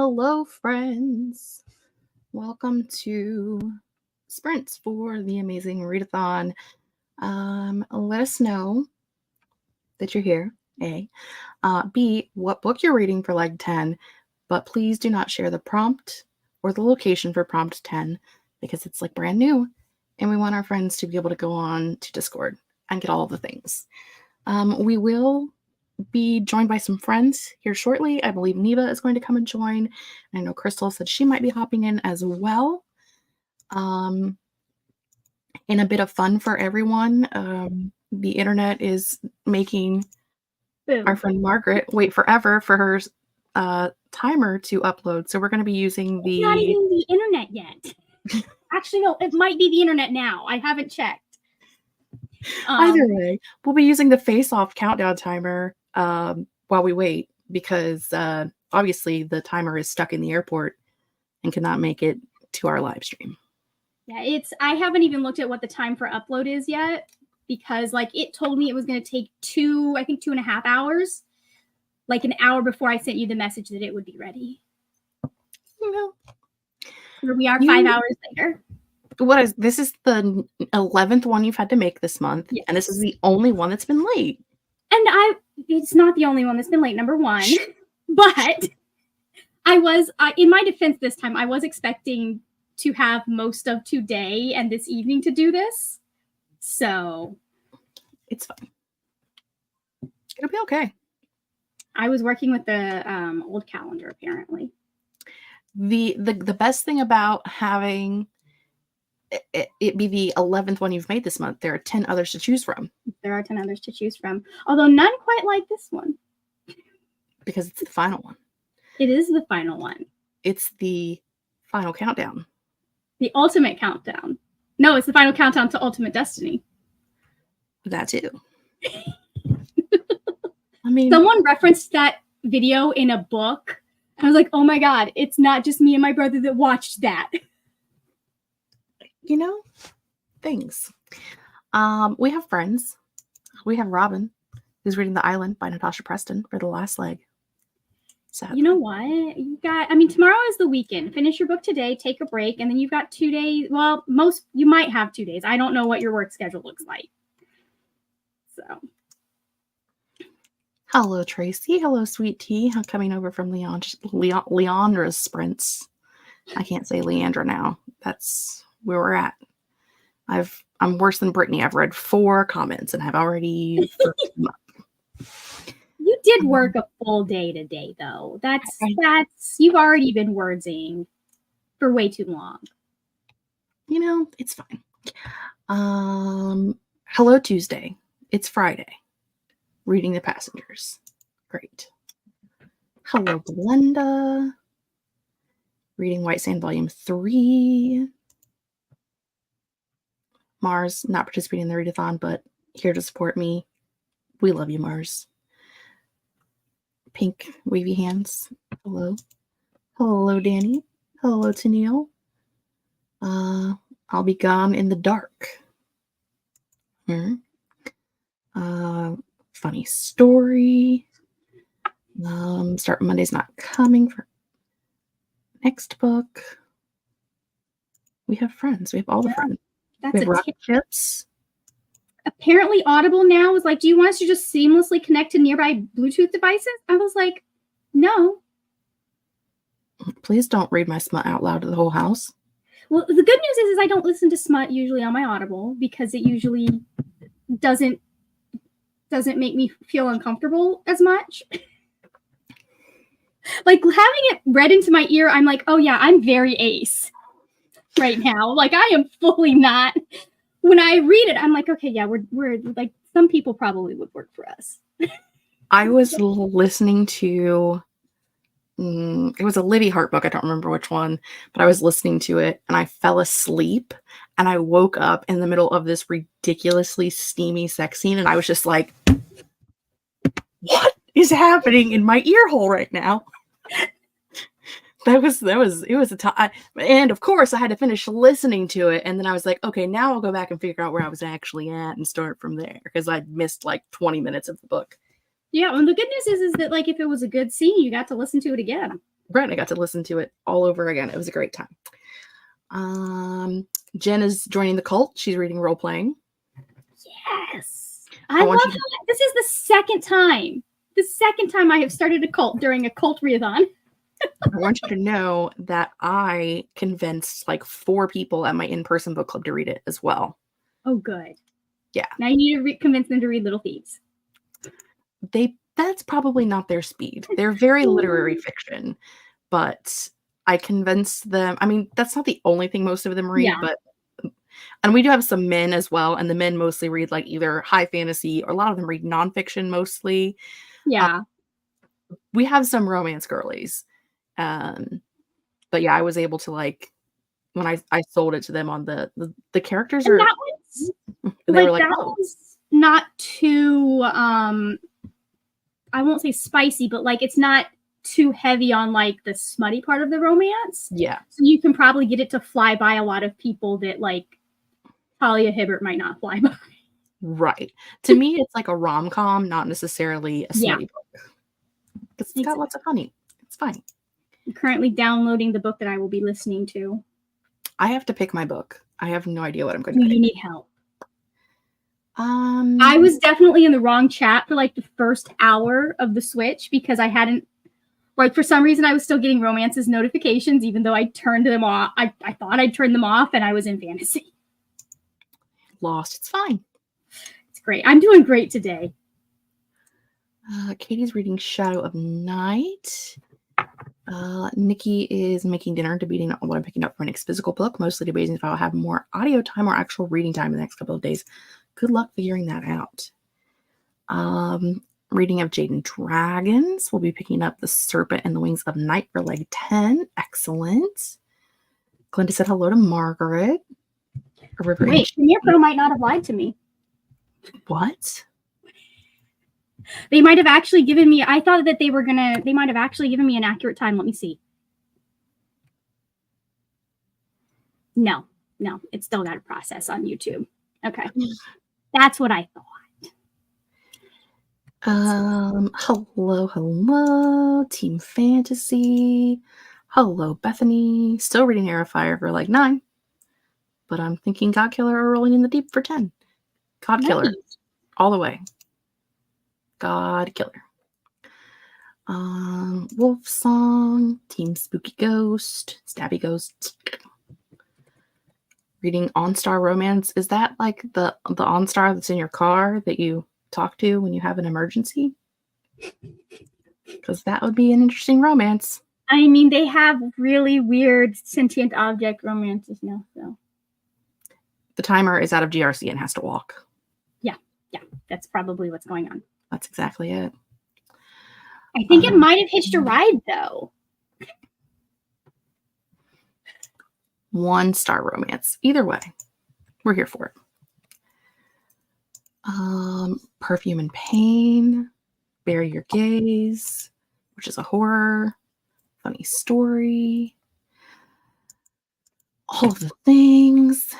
Hello, friends. Welcome to Sprints for the amazing Readathon. Let us know that you're here, A. B, what book you're reading for leg 10, but please do not share the prompt or the location for prompt 10 because it's like brand new and we want our friends to be able to go on to Discord and get all of the things. We will be joined by some friends here shortly. I believe Neva is going to come and join. I know Crystal said she might be hopping in as well. In a bit of fun for everyone, the internet is making our friend Margaret wait forever for her timer to upload. So we're going to be using It's not even the internet yet. Actually, no, it might be the internet now. I haven't checked. Either way, we'll be using the face-off countdown timer while we wait because obviously the timer is stuck in the airport and cannot make it to our live stream. Yeah, I haven't even looked at what the time for upload is yet because it told me it was going to take 2.5 hours, like an hour before I sent you the message that it would be ready. Here we are 5 hours later. This is the 11th one you've had to make this month, yes. And this is the only one that's been late. And it's not the only one that's been late, number one. But I was, in my defense this time, I was expecting to have most of today and this evening to do this. So it's fine. It'll be okay. I was working with the old calendar, apparently. The best thing about having it be the 11th one you've made this month, there are 10 others to choose from. There are 10 others to choose from, although none quite like this one. Because it's the final one. It is the final one. It's the final countdown. The ultimate countdown. No, it's the final countdown to Ultimate Destiny. That too. I mean, someone referenced that video in a book. I was like, oh my God, it's not just me and my brother that watched that. You know, things. We have friends. We have Robin, who's reading The Island by Natasha Preston for the last leg. So you know what? Tomorrow is the weekend. Finish your book today, take a break, and then you've got 2 days. Well, you might have 2 days. I don't know what your work schedule looks like. So. Hello, Tracy. Hello, Sweet Tea. I'm coming over from Leandra's sprints. I can't say Leandra now. That's where we're at. I'm worse than Brittany. I've read 4 comments and I've already them up. You did work a full day today, though. That's you've already been wordsing for way too long. You know, it's fine. Hello, Tuesday. It's Friday. Reading the Passengers. Great. Hello, Glenda. Reading White Sand Volume 3. Mars, not participating in the readathon, but here to support me. We love you, Mars. Pink wavy hands. Hello. Hello, Danny. Hello, Tennille. I'll be gone in the dark. Funny story. Start Monday's not coming for next book. We have friends. We have all the friends. That's we have rocket ships. Apparently Audible now is like, do you want us to just seamlessly connect to nearby Bluetooth devices? I was like, no. Please don't read my smut out loud to the whole house. Well, the good news is I don't listen to smut usually on my Audible because it usually doesn't make me feel uncomfortable as much. Like having it read into my ear, I'm like, oh yeah, I'm very ace right now. Like I am fully not. When I read it, I'm like, okay, yeah, we're like some people probably would work for us. I was listening to it was a Livy Hart book. I don't remember which one, but I was listening to it and I fell asleep and I woke up in the middle of this ridiculously steamy sex scene and I was just like, what is happening in my ear hole right now? It was a time, and of course I had to finish listening to it, and then I was like, okay, now I'll go back and figure out where I was actually at and start from there because I'd missed like 20 minutes of the book. Yeah, and the good news is that like if it was a good scene, you got to listen to it again. Brett and I got to listen to it all over again. It was a great time. Jen is joining the cult. She's reading role playing. Yes. I love how this is the second time I have started a cult during a cult readathon. I want you to know that I convinced like 4 people at my in-person book club to read it as well. Oh, good. Yeah. Now you need to convince them to read Little Thieves. That's probably not their speed. They're very literary fiction, but I convinced them. I mean, that's not the only thing most of them read, but and we do have some men as well, and the men mostly read like either high fantasy or a lot of them read nonfiction mostly. Yeah. We have some romance girlies. But yeah, I was able to like when I sold it to them on the characters and are that was and they were like, that was not too I won't say spicy, but like it's not too heavy on like the smutty part of the romance. Yeah. So you can probably get it to fly by a lot of people that like Talia Hibbert might not fly by. Right. To me, it's like a rom-com, not necessarily a smutty book. Because it's got lots of honey. It's fine. I'm currently downloading the book that I will be listening to. I have to pick my book. I have no idea what I'm going to pick. You need help. I was definitely in the wrong chat for like the first hour of the switch because I hadn't, like for some reason I was still getting romances notifications even though I turned them off. I thought I'd turned them off and I was in fantasy. Lost. It's fine. It's great. I'm doing great today. Katie's reading Shadow of Night. Nikki is making dinner, debating on what I'm picking up for my next physical book, mostly debating if I'll have more audio time or actual reading time in the next couple of days. Good luck figuring that out. Reading of Jade and Dragons. We'll be picking up The Serpent and the Wings of Night for leg 10. Excellent. Glinda said hello to Margaret. Wait, Premier Pro might not have lied to me. What? They might have actually given me, I thought that they might have actually given me an accurate time. Let me see. No, it's still got a process on YouTube. Okay. That's what I thought. Hello, Team Fantasy. Hello, Bethany. Still reading Air of Fire for like 9. But I'm thinking God Killer or Rolling in the Deep for 10. God Killer. All the way. God Killer. Wolf Song. Team Spooky Ghost. Stabby Ghost. Reading OnStar Romance. Is that like the OnStar that's in your car that you talk to when you have an emergency? Because that would be an interesting romance. I mean, they have really weird sentient object romances now, so. The timer is out of GRC and has to walk. Yeah. That's probably what's going on. That's exactly it. I think it might have hitched a ride, though. 1-star romance. Either way, we're here for it. Perfume and Pain. Bury Your Gaze, which is a horror. Funny Story. All of the Things.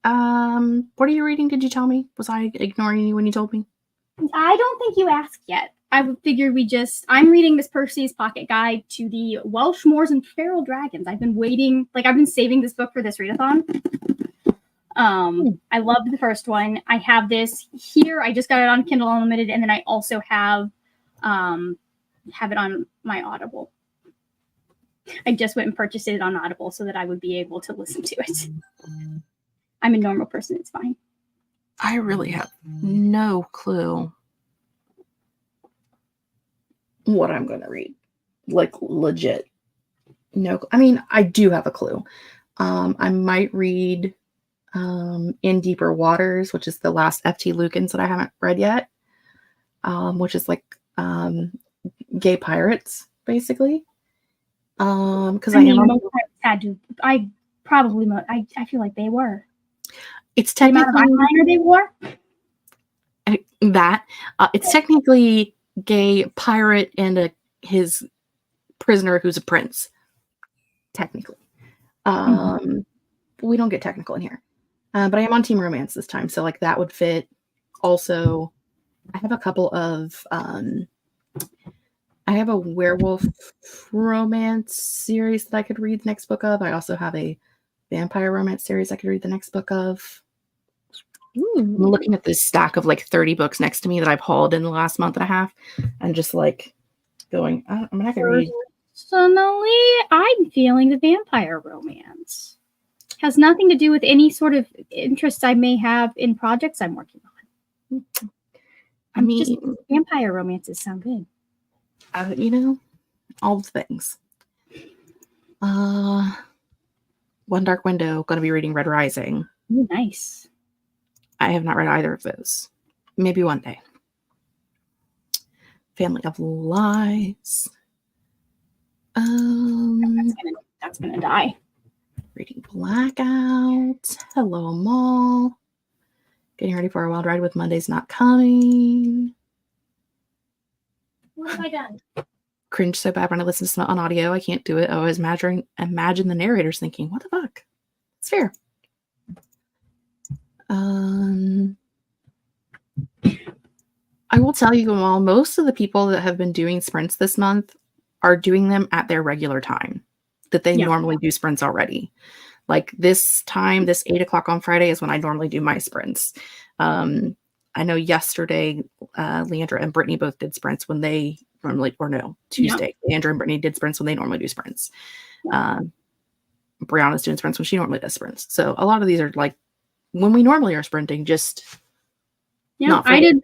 What are you reading? Did you tell me? Was I ignoring you when you told me? I don't think you asked yet. I figured I'm reading Miss Percy's Pocket Guide to the Welsh Moors and Feral Dragons. I've been waiting, I've been saving this book for this readathon. I loved the first one. I have this here. I just got it on Kindle Unlimited, and then I also have it on my Audible. I just went and purchased it on Audible so that I would be able to listen to it. I'm a normal person. It's fine. I really have no clue what I'm going to read. Like, legit. No. I mean, I do have a clue. I might read In Deeper Waters, which is the last F.T. Lukens that I haven't read yet, which is like gay pirates, basically. Because I feel like they were. It's technically they wore. It's technically gay pirate and his prisoner who's a prince. Technically, we don't get technical in here, but I am on Team Romance this time, so like that would fit. Also, I have a couple of I have a werewolf romance series that I could read the next book of. I also have a vampire romance series I could read the next book of. I'm looking at this stack of like 30 books next to me that I've hauled in the last month and a half, and just like going, I'm not gonna read. Personally, I'm feeling the vampire romance. Has nothing to do with any sort of interests I may have in projects I'm working on. I mean, just vampire romances sound good. You know, all the things. One Dark Window, gonna be reading Red Rising. Ooh, nice. I have not read either of those. Maybe one day. Family of Lies. That's gonna die. Reading Blackout. Hello, Mall. Getting ready for a wild ride with Monday's Not Coming. What have I done? Cringe so bad when I listen to it on audio. I can't do it. I always imagine the narrators thinking, what the fuck? It's fair. I will tell you, while most of the people that have been doing sprints this month are doing them at their regular time that they normally do sprints already. Like this time, this 8 o'clock on Friday is when I normally do my sprints. I know yesterday, Leandra and Brittany both did sprints when they normally, or no, Tuesday. Yep. Leandra and Brittany did sprints when they normally do sprints. Brianna's doing sprints when she normally does sprints. So a lot of these are like when we normally are sprinting, just not I did.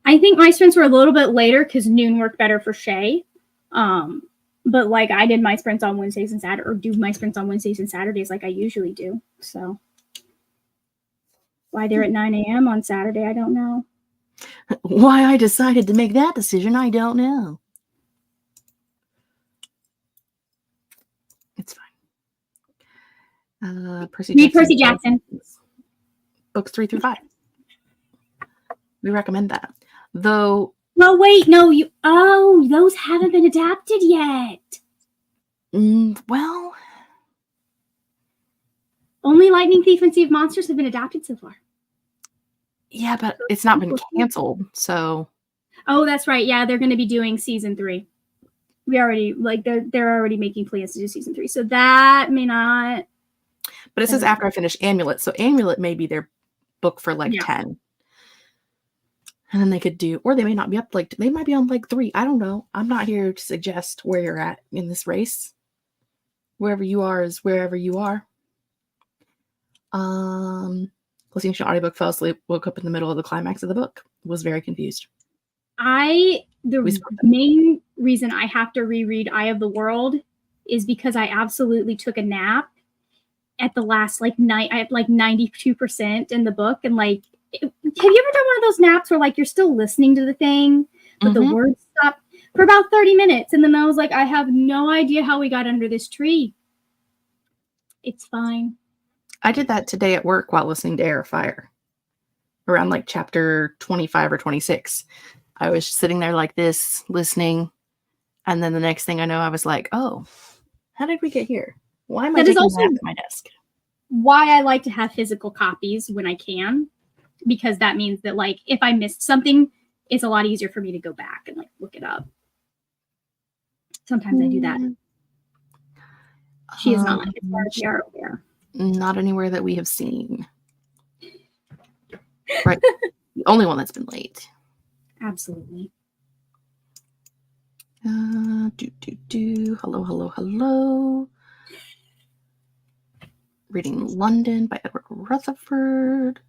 I think my sprints were a little bit later because noon worked better for Shay. But like I did my sprints on Wednesdays and Saturdays, or do my sprints on Wednesdays and Saturdays like I usually do. So why they're at 9 a.m. on Saturday, I don't know. Why I decided to make that decision, I don't know. It's fine. Percy Jackson. Books 3 through 5. We recommend that. Though. No, wait, no, those haven't been adapted yet. Well. Only Lightning Thief and Sea of Monsters have been adapted so far. Yeah, but it's not been canceled, so. Oh, that's right. Yeah, they're going to be doing season 3. We already, like, they're already making plans to do season 3, so that may not. But it says after I finish Amulet, so Amulet may be their book for, like, 10. And then they could do, or they may not be up, like, they might be on, like, 3. I don't know. I'm not here to suggest where you're at in this race. Wherever you are is wherever you are. Listening to an audiobook, fell asleep, woke up in the middle of the climax of the book, was very confused. The main reason I have to reread Eye of the World is because I absolutely took a nap at the last night. I had 92% in the book, and have you ever done one of those naps where you're still listening to the thing, but the words stop for about 30 minutes, and then I was like, I have no idea how we got under this tree. It's fine. I did that today at work while listening to Air of Fire, around chapter 25 or 26. I was sitting there like this, listening, and then the next thing I know, I was like, "Oh, how did we get here? Why am I taking a nap at my desk?" Why I like to have physical copies when I can, because that means that if I missed something, it's a lot easier for me to go back and look it up. Sometimes I do that. She is not as far as we are aware. Not anywhere that we have seen. Right. The only one that's been late. Absolutely. Hello. Reading London by Edward Rutherford.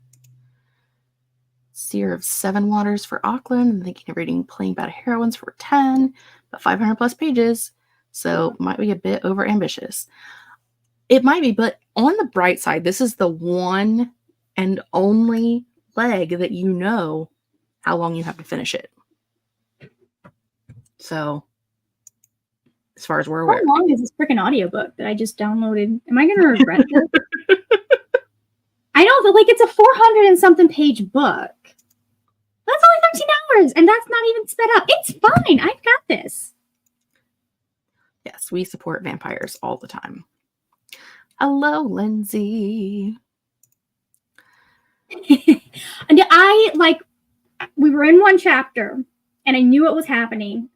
Seer of Seven Waters for Auckland. I'm thinking of reading Playing Bad Heroines for 10, but 500 plus pages. So might be a bit over ambitious. It might be, but on the bright side, this is the one and only leg that you know how long you have to finish it. So, as far as we're aware. How long is this freaking audiobook that I just downloaded? Am I going to regret this? I know, but it's a 400 and something page book. That's only 13 hours, and that's not even sped up. It's fine. I've got this. Yes, we support vampires all the time. Hello, Lindsay. And we were in one chapter, and I knew what was happening.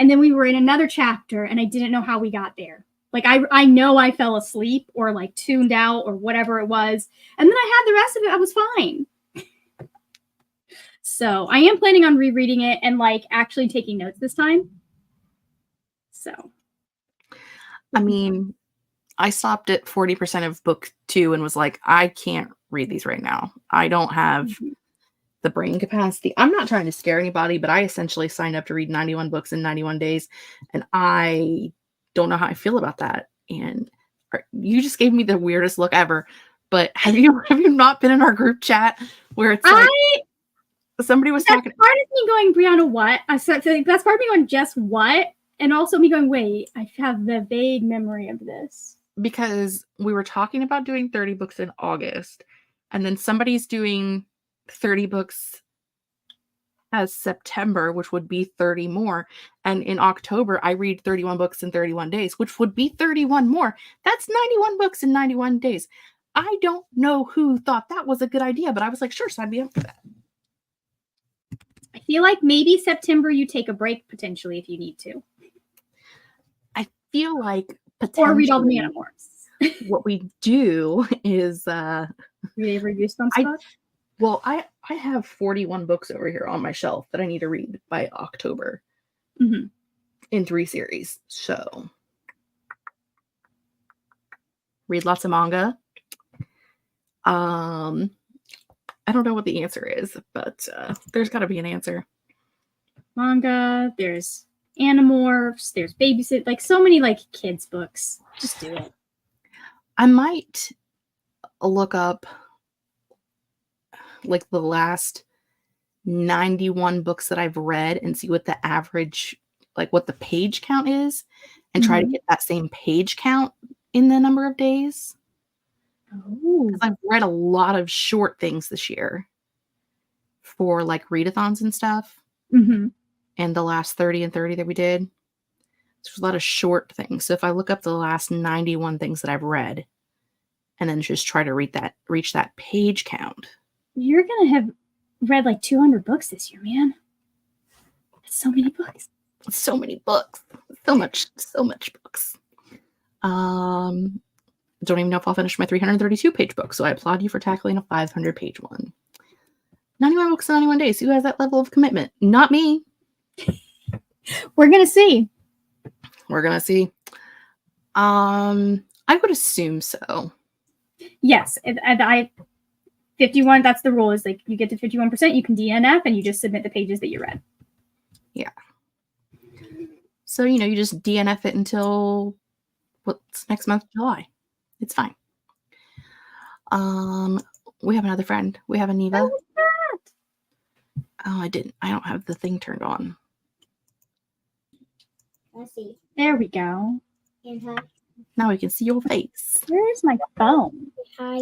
and then we were in another chapter, and I didn't know how we got there. Like, I know I fell asleep or like tuned out or whatever it was, and then I had the rest of it. I was fine. So I am planning on rereading it and like actually taking notes this time. So, I mean, I stopped at 40% of book 2 and was like, I can't read these right now. I don't have the brain capacity. I'm not trying to scare anybody, but I essentially signed up to read 91 books in 91 days, and I don't know how I feel about that. And you just gave me the weirdest look ever. But have you not been in our group chat where it's like somebody was talking? Part of me going, Brianna, what? That's part of me going, Jess, what? And also me going, wait, I have the vague memory of this. Because we were talking about doing 30 books in August, and then somebody's doing 30 books as September, which would be 30 more. And in October, I read 31 books in 31 days, which would be 31 more. That's 91 books in 91 days. I don't know who thought that was a good idea, but I was like, sure, sign me up for that. I feel like maybe September you take a break potentially if you need to. I feel like or read all the Manamorphs. What we do is read every Goosebumps book. Well, I have 41 books over here on my shelf that I need to read by October in 3 series. So read lots of manga. I don't know what the answer is, but there's got to be an answer. Manga, there's Animorphs, there's Babysit, like so many like kids books. Just do it. I might look up like the last 91 books that I've read and see what the average, like what the page count is, and try to get that same page count in the number of days. Because I've read a lot of short things this year for like readathons and stuff. And the last 30 and 30 that we did, there's a lot of short things. So if I look up the last 91 things that I've read and then just try to reach that page count. You're going to have read like 200 books this year, man. That's so many books. So many books. So much books. Don't even know if I'll finish my 332 page book. So I applaud you for tackling a 500 page one. 91 books in 91 days. Who has that level of commitment? Not me. We're going to see. I would assume so. Yes. I 51, that's the rule, is like you get to 51%, you can DNF and you just submit the pages that you read. Yeah. So, you just DNF it until what's next month, July. It's fine. We have another friend. We have Aniva. Oh, I don't have the thing turned on. Let's see. There we go. And hi. Now we can see your face. Where's my phone? Hi.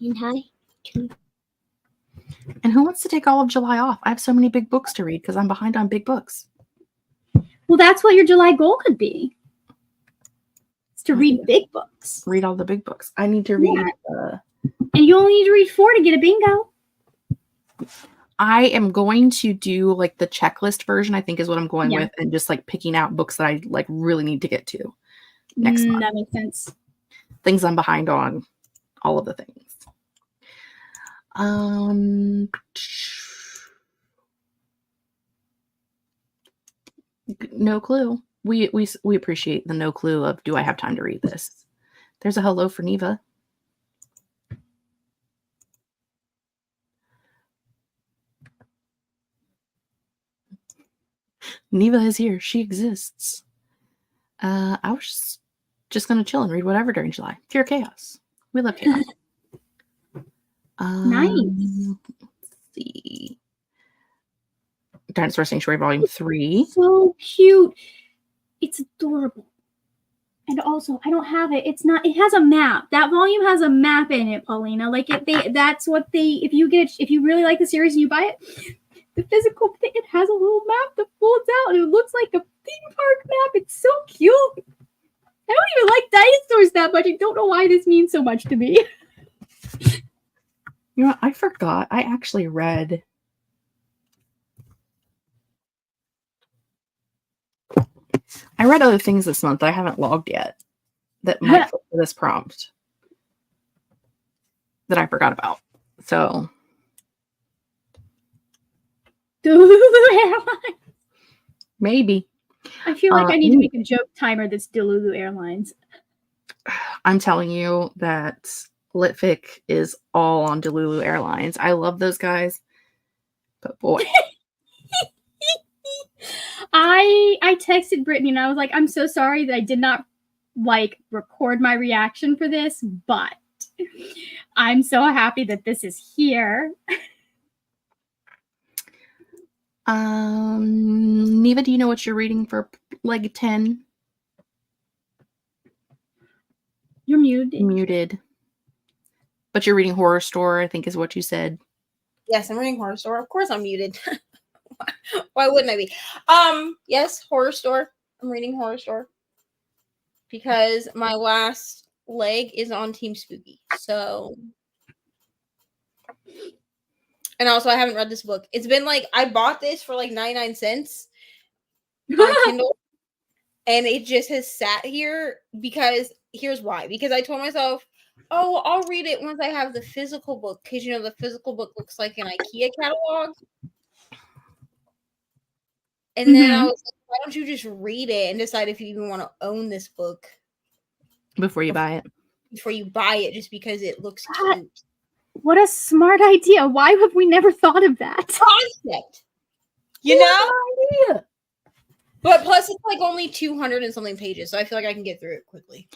And hi. And who wants to take all of July off? I have so many big books to read because I'm behind on big books. Well, that's what your July goal could be. It's to read big books. Read all the big books. I need to read. And you only need to read 4 to get a bingo. I am going to do like the checklist version, I think is what I'm going with, and just like picking out books that I like really need to get to next month. That makes sense. Things I'm behind on, all of the things. No clue. We appreciate the no clue of, do I have time to read this? There's a hello for Neva. Neva is here. She exists. I was just going to chill and read whatever during July. Pure chaos. We love chaos. Nice. Let's see. Dinosaur Sanctuary Volume 3. So cute. It's adorable. And also, I don't have it. It has a map. That volume has a map in it, Paulina. Like that's what if you really like the series and you buy it, the physical thing, it has a little map that folds out and it looks like a theme park map. It's so cute. I don't even like dinosaurs that much. I don't know why this means so much to me. You know, I forgot. I actually read I read other things this month that I haven't logged yet that might fit for this prompt that I forgot about. So Delulu Airlines. maybe. I feel like I need to make a joke timer that's Delulu Airlines. I'm telling you that Litfic is all on Delulu Airlines. I love those guys. But boy. I texted Brittany and I was like, I'm so sorry that I did not record my reaction for this, but I'm so happy that this is here. Neva, do you know what you're reading for leg 10? You're muted. Muted. But you're reading Horror Store, I think is what you said. Yes, I'm reading Horror Store. Of course I'm muted. Why wouldn't I be? Yes, Horror Store. I'm reading Horror Store. Because my last leg is on Team Spooky. So. And also I haven't read this book. It's been I bought this for 99 cents on Kindle. And it just has sat here because here's why. Because I told myself, oh, I'll read it once I have the physical book. Because, the physical book looks like an IKEA catalog. And then I was like, why don't you just read it and decide if you even want to own this book? Before you buy it. Before you buy it, just because it looks cute. What a smart idea. Why have we never thought of that? Concept. You know? Idea. But plus it's only 200 and something pages, so I feel like I can get through it quickly.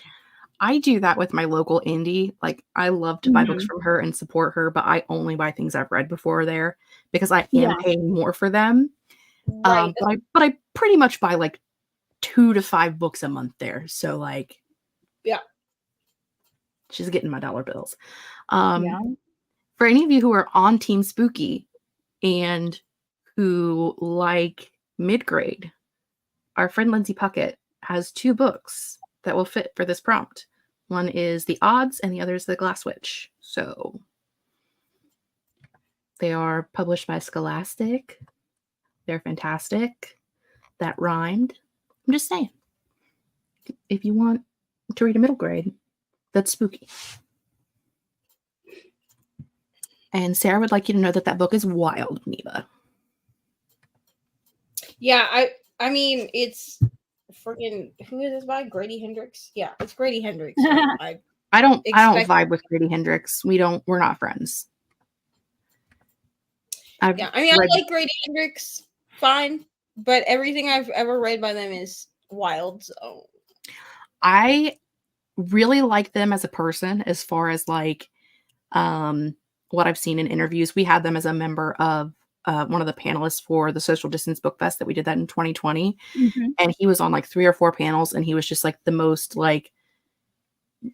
I do that with my local indie. I love to buy books from her and support her, but I only buy things I've read before there because I am paying more for them. Right. But I pretty much buy 2 to 5 books a month there. So yeah. She's getting my dollar bills. For any of you who are on Team Spooky and who like mid-grade, our friend Lindsay Puckett has 2 books that will fit for this prompt. One is The Odds and the other is The Glass Witch. So they are published by Scholastic. They're fantastic. That rhymed. I'm just saying. If you want to read a middle grade, that's spooky. And Sarah would like you to know that book is wild, Neva. Yeah, I mean, it's freaking, who is this by? Grady Hendrix? Yeah, it's Grady Hendrix. So I don't vibe with Grady Hendrix. We're not friends. I like Grady Hendrix, fine, but everything I've ever read by them is wild. So I really like them as a person, as far as what I've seen in interviews. We had them as a member of one of the panelists for the Social Distance Book Fest that we did that in 2020. And he was on 3 or 4 panels, and he was just the most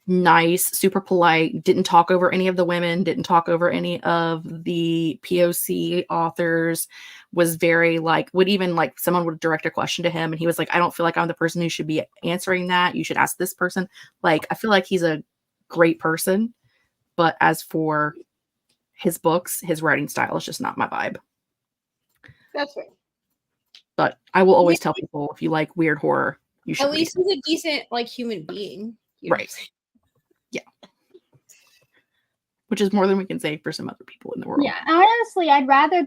nice, super polite, didn't talk over any of the women, didn't talk over any of the POC authors, was very would even someone would direct a question to him and he was I don't feel like I'm the person who should be answering that. You should ask this person. I feel like he's a great person, but as for his books, his writing style is just not my vibe. That's fair. But I will always tell people, if you like weird horror, you should. At least he's a decent human being. Right. Yeah. Which is more than we can say for some other people in the world. Yeah, honestly, I'd rather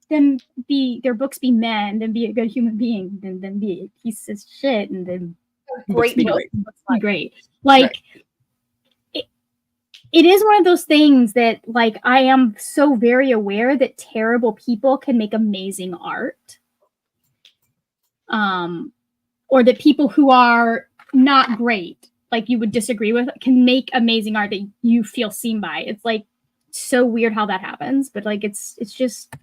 them be their books be men than be a good human being than be a piece of shit and then great book. Great. It is one of those things that I am so very aware that terrible people can make amazing art. Or that people who are not great, you would disagree with, can make amazing art that you feel seen by. It's so weird how that happens, but it's just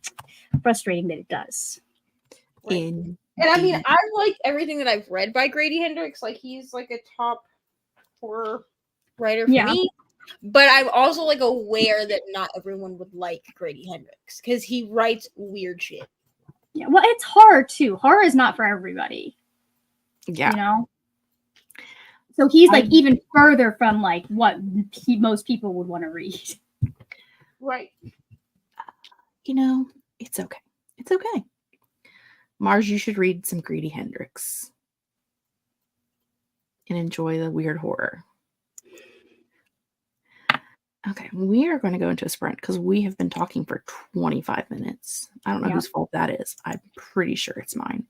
frustrating that it does. Right. And I mean, I like everything that I've read by Grady Hendrix. He's a top horror writer for me. But I'm also aware that not everyone would like Grady Hendrix because he writes weird shit. Yeah, well, it's horror too. Horror is not for everybody. Yeah. So he's even further from what most people would want to read. Right. It's okay. It's okay. Mars, you should read some Grady Hendrix. and enjoy the weird horror. Okay, we are going to go into a sprint because we have been talking for 25 minutes. I don't know whose fault that is. I'm pretty sure it's mine.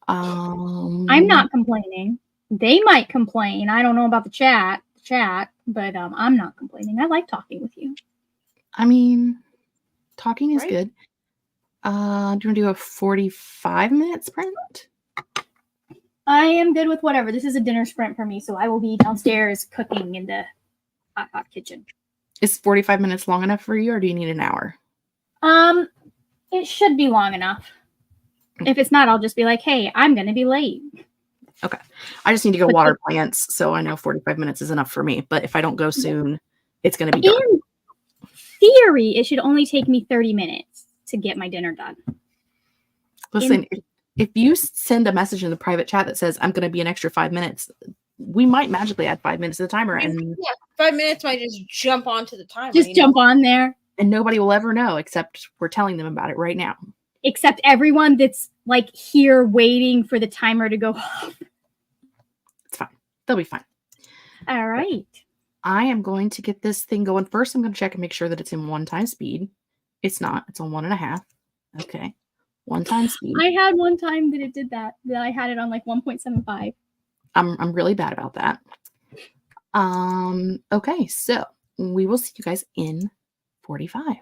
I'm not complaining. They might complain. I don't know about the chat, but I'm not complaining. I like talking with you. I mean, talking is Right. good. Do you want to do a 45-minute sprint? I am good with whatever. This is a dinner sprint for me, so I will be downstairs cooking in the hot kitchen. Is 45 minutes long enough for you, or do you need an hour? It should be long enough. If it's not, I'll just be like, hey, I'm going to be late. Okay. I just need to go water plants, so I know 45 minutes is enough for me. But if I don't go soon, it's going to be dark. In theory, it should only take me 30 minutes to get my dinner done. Listen, if you send a message in the private chat that says, I'm going to be an extra 5 minutes, we might magically add 5 minutes to the timer. And 5 minutes might just jump onto the timer. Just jump on there. And nobody will ever know, except we're telling them about it right now. Except everyone that's like here waiting for the timer to go off. It's fine. They'll be fine. All right. I am going to get this thing going. First, I'm going to check and make sure that it's in 1 times speed. It's not. It's on 1.5. Okay. 1 times speed. I had one time that it did that I had it on like 1.75. I'm really bad about that. Okay, so we will see you guys in 45.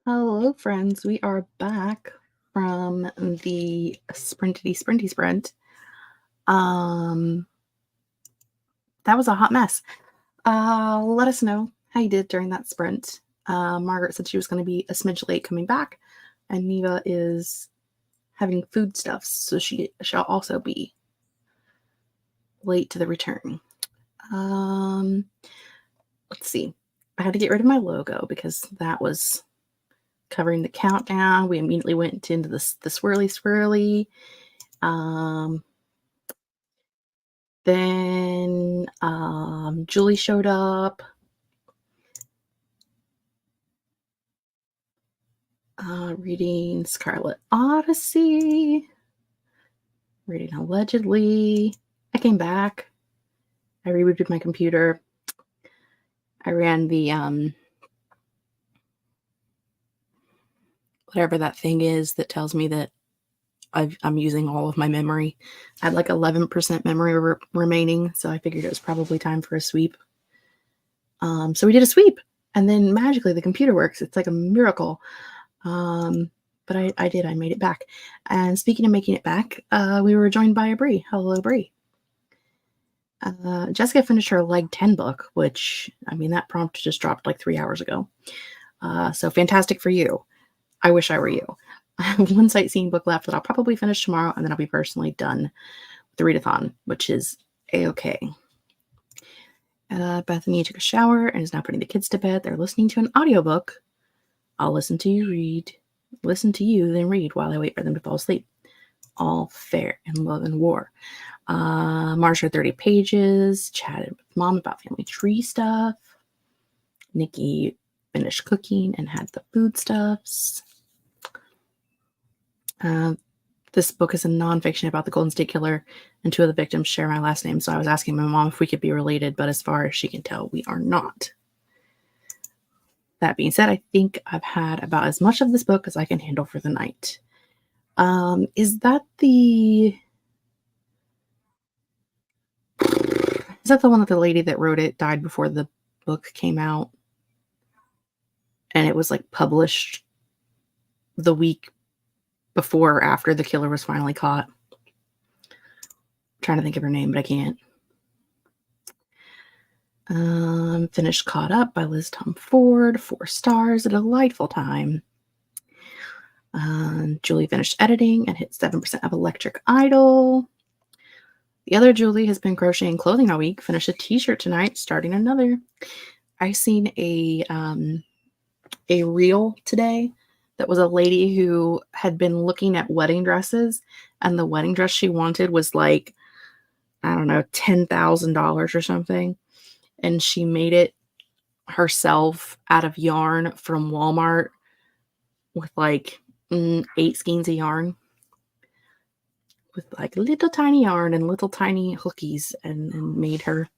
Hello, friends. We are back from the sprinty sprint. That was a hot mess. Let us know how you did during that sprint. Margaret said she was going to be a smidge late coming back, and Neva is having foodstuffs, so she shall also be late to the return. Let's see. I had to get rid of my logo because that was covering the countdown. We immediately went into the swirly. Then Julie showed up. Reading Scarlet Odyssey. Reading Allegedly. I came back. I rebooted my computer. I ran the whatever that thing is that tells me that I'm using all of my memory. I had like 11% memory remaining, so I figured it was probably time for a sweep. So we did a sweep, and then magically the computer works. It's like a miracle. But I did. I made it back. And speaking of making it back, we were joined by a Bree. Hello, Bree. Jessica finished her Leg 10 book, which, I mean, that prompt just dropped like 3 hours ago. So fantastic for you. I wish I were you. I have one sightseeing book left that I'll probably finish tomorrow, and then I'll be personally done with the readathon, which is a-okay. Bethany took a shower and is now putting the kids to bed. They're listening to an audiobook. I'll listen to you read. Listen to you, then read while I wait for them to fall asleep. All fair in love and war. Marsha 30 pages. Chatted with Mom about family tree stuff. Nikki finished cooking and had the foodstuffs. This book is a nonfiction about the Golden State Killer, and two of the victims share my last name, so I was asking my mom if we could be related, but as far as she can tell, we are not. That being said, I think I've had about as much of this book as I can handle for the night. Is that the one that the lady that wrote it died before the book came out? And it was like published the week before or after the killer was finally caught. I'm trying to think of her name, but I can't. Finished Caught Up by Liz Tom Ford. 4 stars. A delightful time. Julie finished editing and hit 7% of Electric Idol. The other Julie has been crocheting clothing all week. Finished a t-shirt tonight, starting another. I seen a reel today that was a lady who had been looking at wedding dresses, and the wedding dress she wanted was like, I don't know, $10,000 or something. And she made it herself out of yarn from Walmart with like 8 skeins of yarn with like little tiny yarn and little tiny hookies, and made her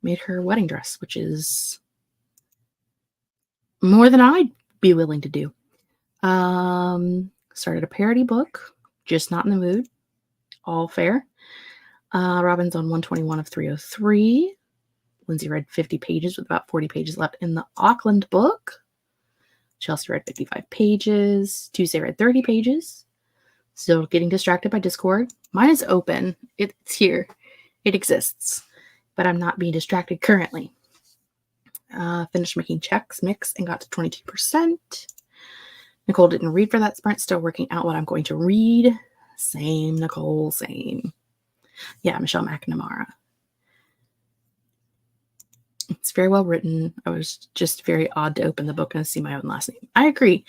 wedding dress, which is more than I'd be willing to do. Started a parody book, just not in the mood. All fair. Robin's on 121 of 303. Lindsay read 50 pages with about 40 pages left in the Auckland book. Chelsea read 55 pages. Tuesday read 30 pages. Still getting distracted by Discord. Mine is open. It's here. It exists. But I'm not being distracted currently. Finished making Chex Mix and got to 22%. Nicole didn't read for that sprint. Still working out what I'm going to read. Same, Nicole, same. Yeah, Michelle McNamara. It's very well written. I was just very odd to open the book and see my own last name. I agree.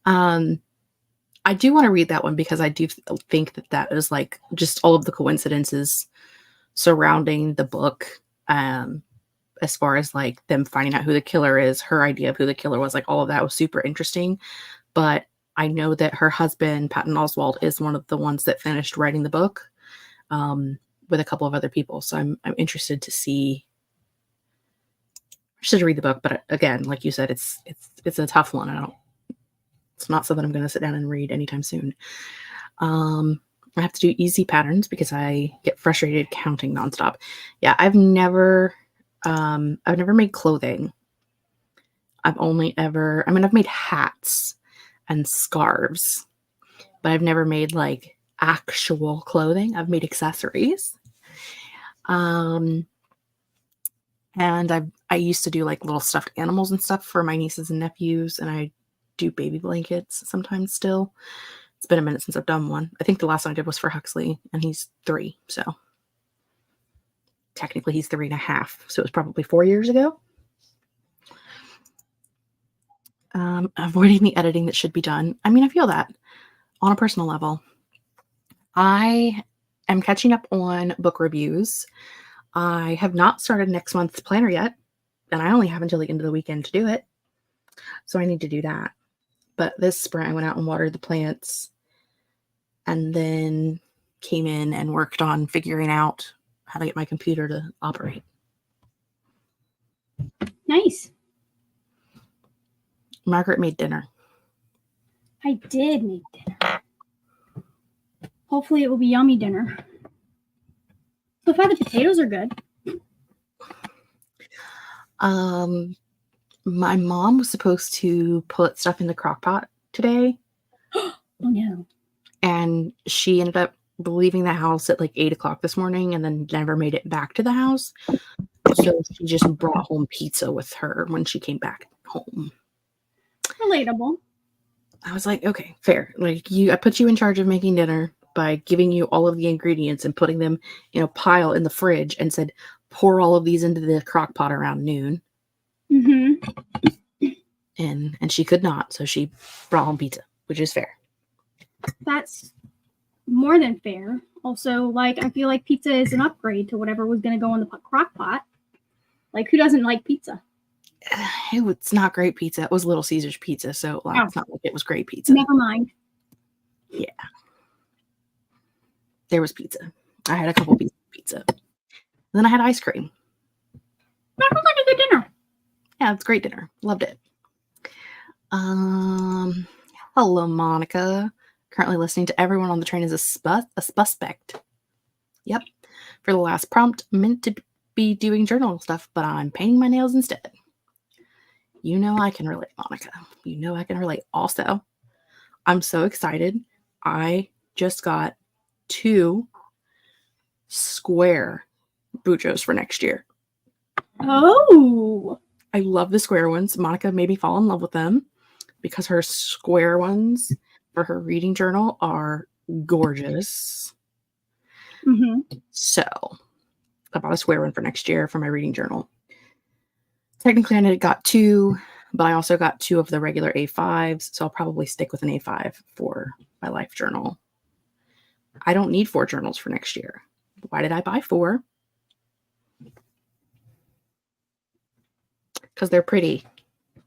I do want to read that one because I do think that is like just all of the coincidences surrounding the book. As far as like them finding out who the killer is, her idea of who the killer was, like all of that was super interesting. But I know that her husband, Patton Oswalt, is one of the ones that finished writing the book with a couple of other people. So I'm interested to see. I should read the book, but again, like you said, it's a tough one. It's not something I'm going to sit down and read anytime soon. I have to do easy patterns because I get frustrated counting nonstop. Yeah, I've never made clothing. I've made hats and scarves, but I've never made like actual clothing. I've made accessories. And I used to do like little stuffed animals and stuff for my nieces and nephews, and I do baby blankets sometimes still. It's been a minute since I've done one. I think the last one I did was for Huxley, and he's 3, so technically he's 3.5, so it was probably 4 years ago. Avoiding the editing that should be done. I mean, I feel that on a personal level. I am catching up on book reviews. I have not started next month's planner yet, and I only have until the end of the weekend to do it. So I need to do that. But this spring I went out and watered the plants and then came in and worked on figuring out how to get my computer to operate. Nice. Margaret made dinner. I did make dinner. Hopefully it will be yummy dinner. So far the potatoes are good. My mom was supposed to put stuff in the crock pot today. Oh no. And she ended up leaving the house at like 8 o'clock this morning and then never made it back to the house. So she just brought home pizza with her when she came back home. Relatable. I was like, okay, fair. Like I put you in charge of making dinner by giving you all of the ingredients and putting them in a pile in the fridge and said, pour all of these into the crock pot around noon. Mm-hmm. And she could not, so she brought home pizza, which is fair. That's more than fair. Also, like, I feel like pizza is an upgrade to whatever was going to go in the crock pot. Like, who doesn't like pizza? It's not great pizza. It was Little Caesars pizza, so like, it's not like it was great pizza. Never mind. Yeah. There was pizza. I had a couple pieces of pizza. Then I had ice cream. That was like a good dinner. Yeah, it's great dinner. Loved it. Hello, Monica. Currently listening to everyone on the train as a suspect. Yep. For the last prompt, meant to be doing journal stuff, but I'm painting my nails instead. You know I can relate, Monica. You know I can relate. Also, I'm so excited. I just got 2 square Bujos for next year. Oh. I love the square ones. Monica made me fall in love with them because her square ones for her reading journal are gorgeous. Mm-hmm. So I bought a square one for next year for my reading journal. Technically, I got 2, but I also got 2 of the regular A5s, so I'll probably stick with an A5 for my life journal. I don't need 4 journals for next year. Why did I buy 4? Because they're pretty.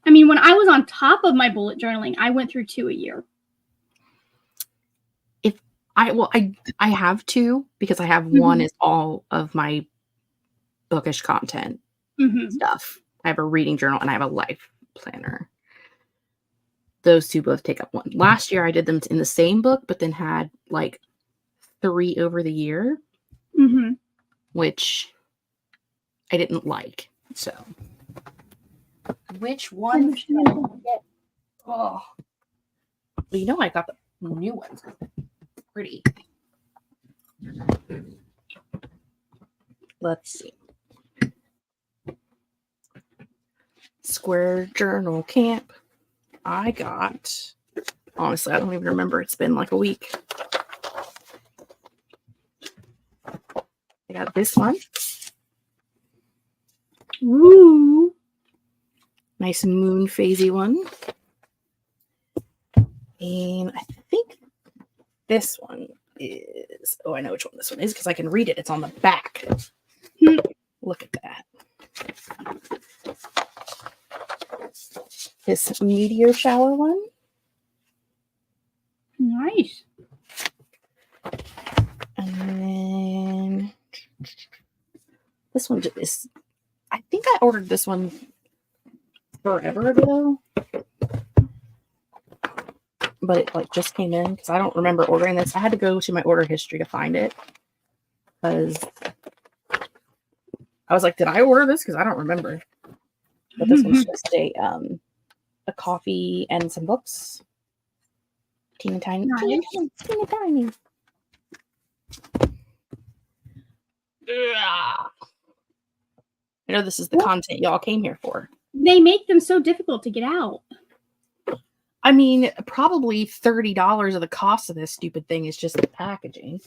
I mean, when I was on top of my bullet journaling, I went through 2 a year. I have 2 because I have one is all of my bookish content stuff. I have a reading journal and I have a life planner. Those 2 both take up 1. Last year I did them in the same book, but then had like 3 over the year, which I didn't like. So, which one should I get? Oh, well, you know I got the new ones. Pretty. Let's see. Square Journal Camp. I got, honestly, I don't even remember. It's been like a week. I got this one. Ooh. Nice moon phasey one. And I think this one is, oh, I know which one this one is because I can read it. It's on the back. Look at that. This meteor shower one. Nice. And then this one is, I think I ordered this one forever ago. But it like just came in because I don't remember ordering this. I had to go to my order history to find it because I was like, did I order this? Because I don't remember. But this one's just a a coffee and some books. Teeny tiny. Teeny Nice. tiny. Teeny tiny. Ugh. I know this is the content y'all came here for. They make them so difficult to get out. I mean, probably $30 of the cost of this stupid thing is just the packaging.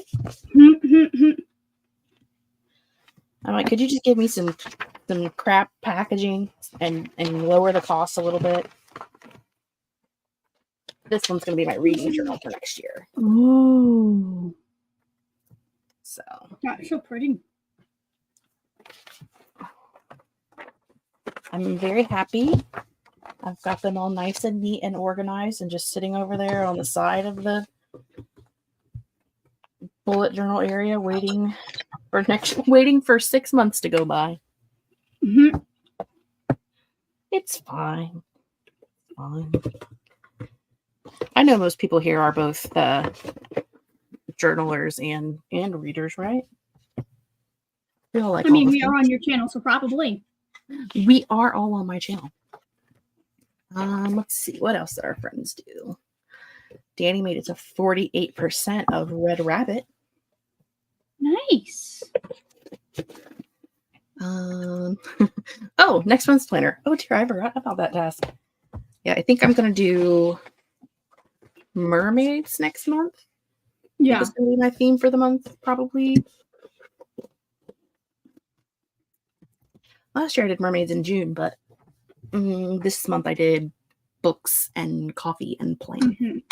I'm like, could you just give me some crap packaging and lower the cost a little bit? This one's going to be my reading journal for next year. Oh. So. That's so pretty. I'm very happy. I've got them all nice and neat and organized and just sitting over there on the side of the bullet journal area waiting for 6 months to go by. Mm-hmm. It's fine. Fine. I know most people here are both journalers and readers, right? We all like I mean, all the we are on your channel, so probably. We are all on my channel. Let's see what else did our friends do. Danny made it to 48% of Red Rabbit. Nice. Oh, next month's planner. Oh dear, I forgot about that task. Yeah, I think I'm gonna do mermaids next month. Yeah. It's gonna be my theme for the month, probably. Last year I did mermaids in June, but this month I did books and coffee and playing.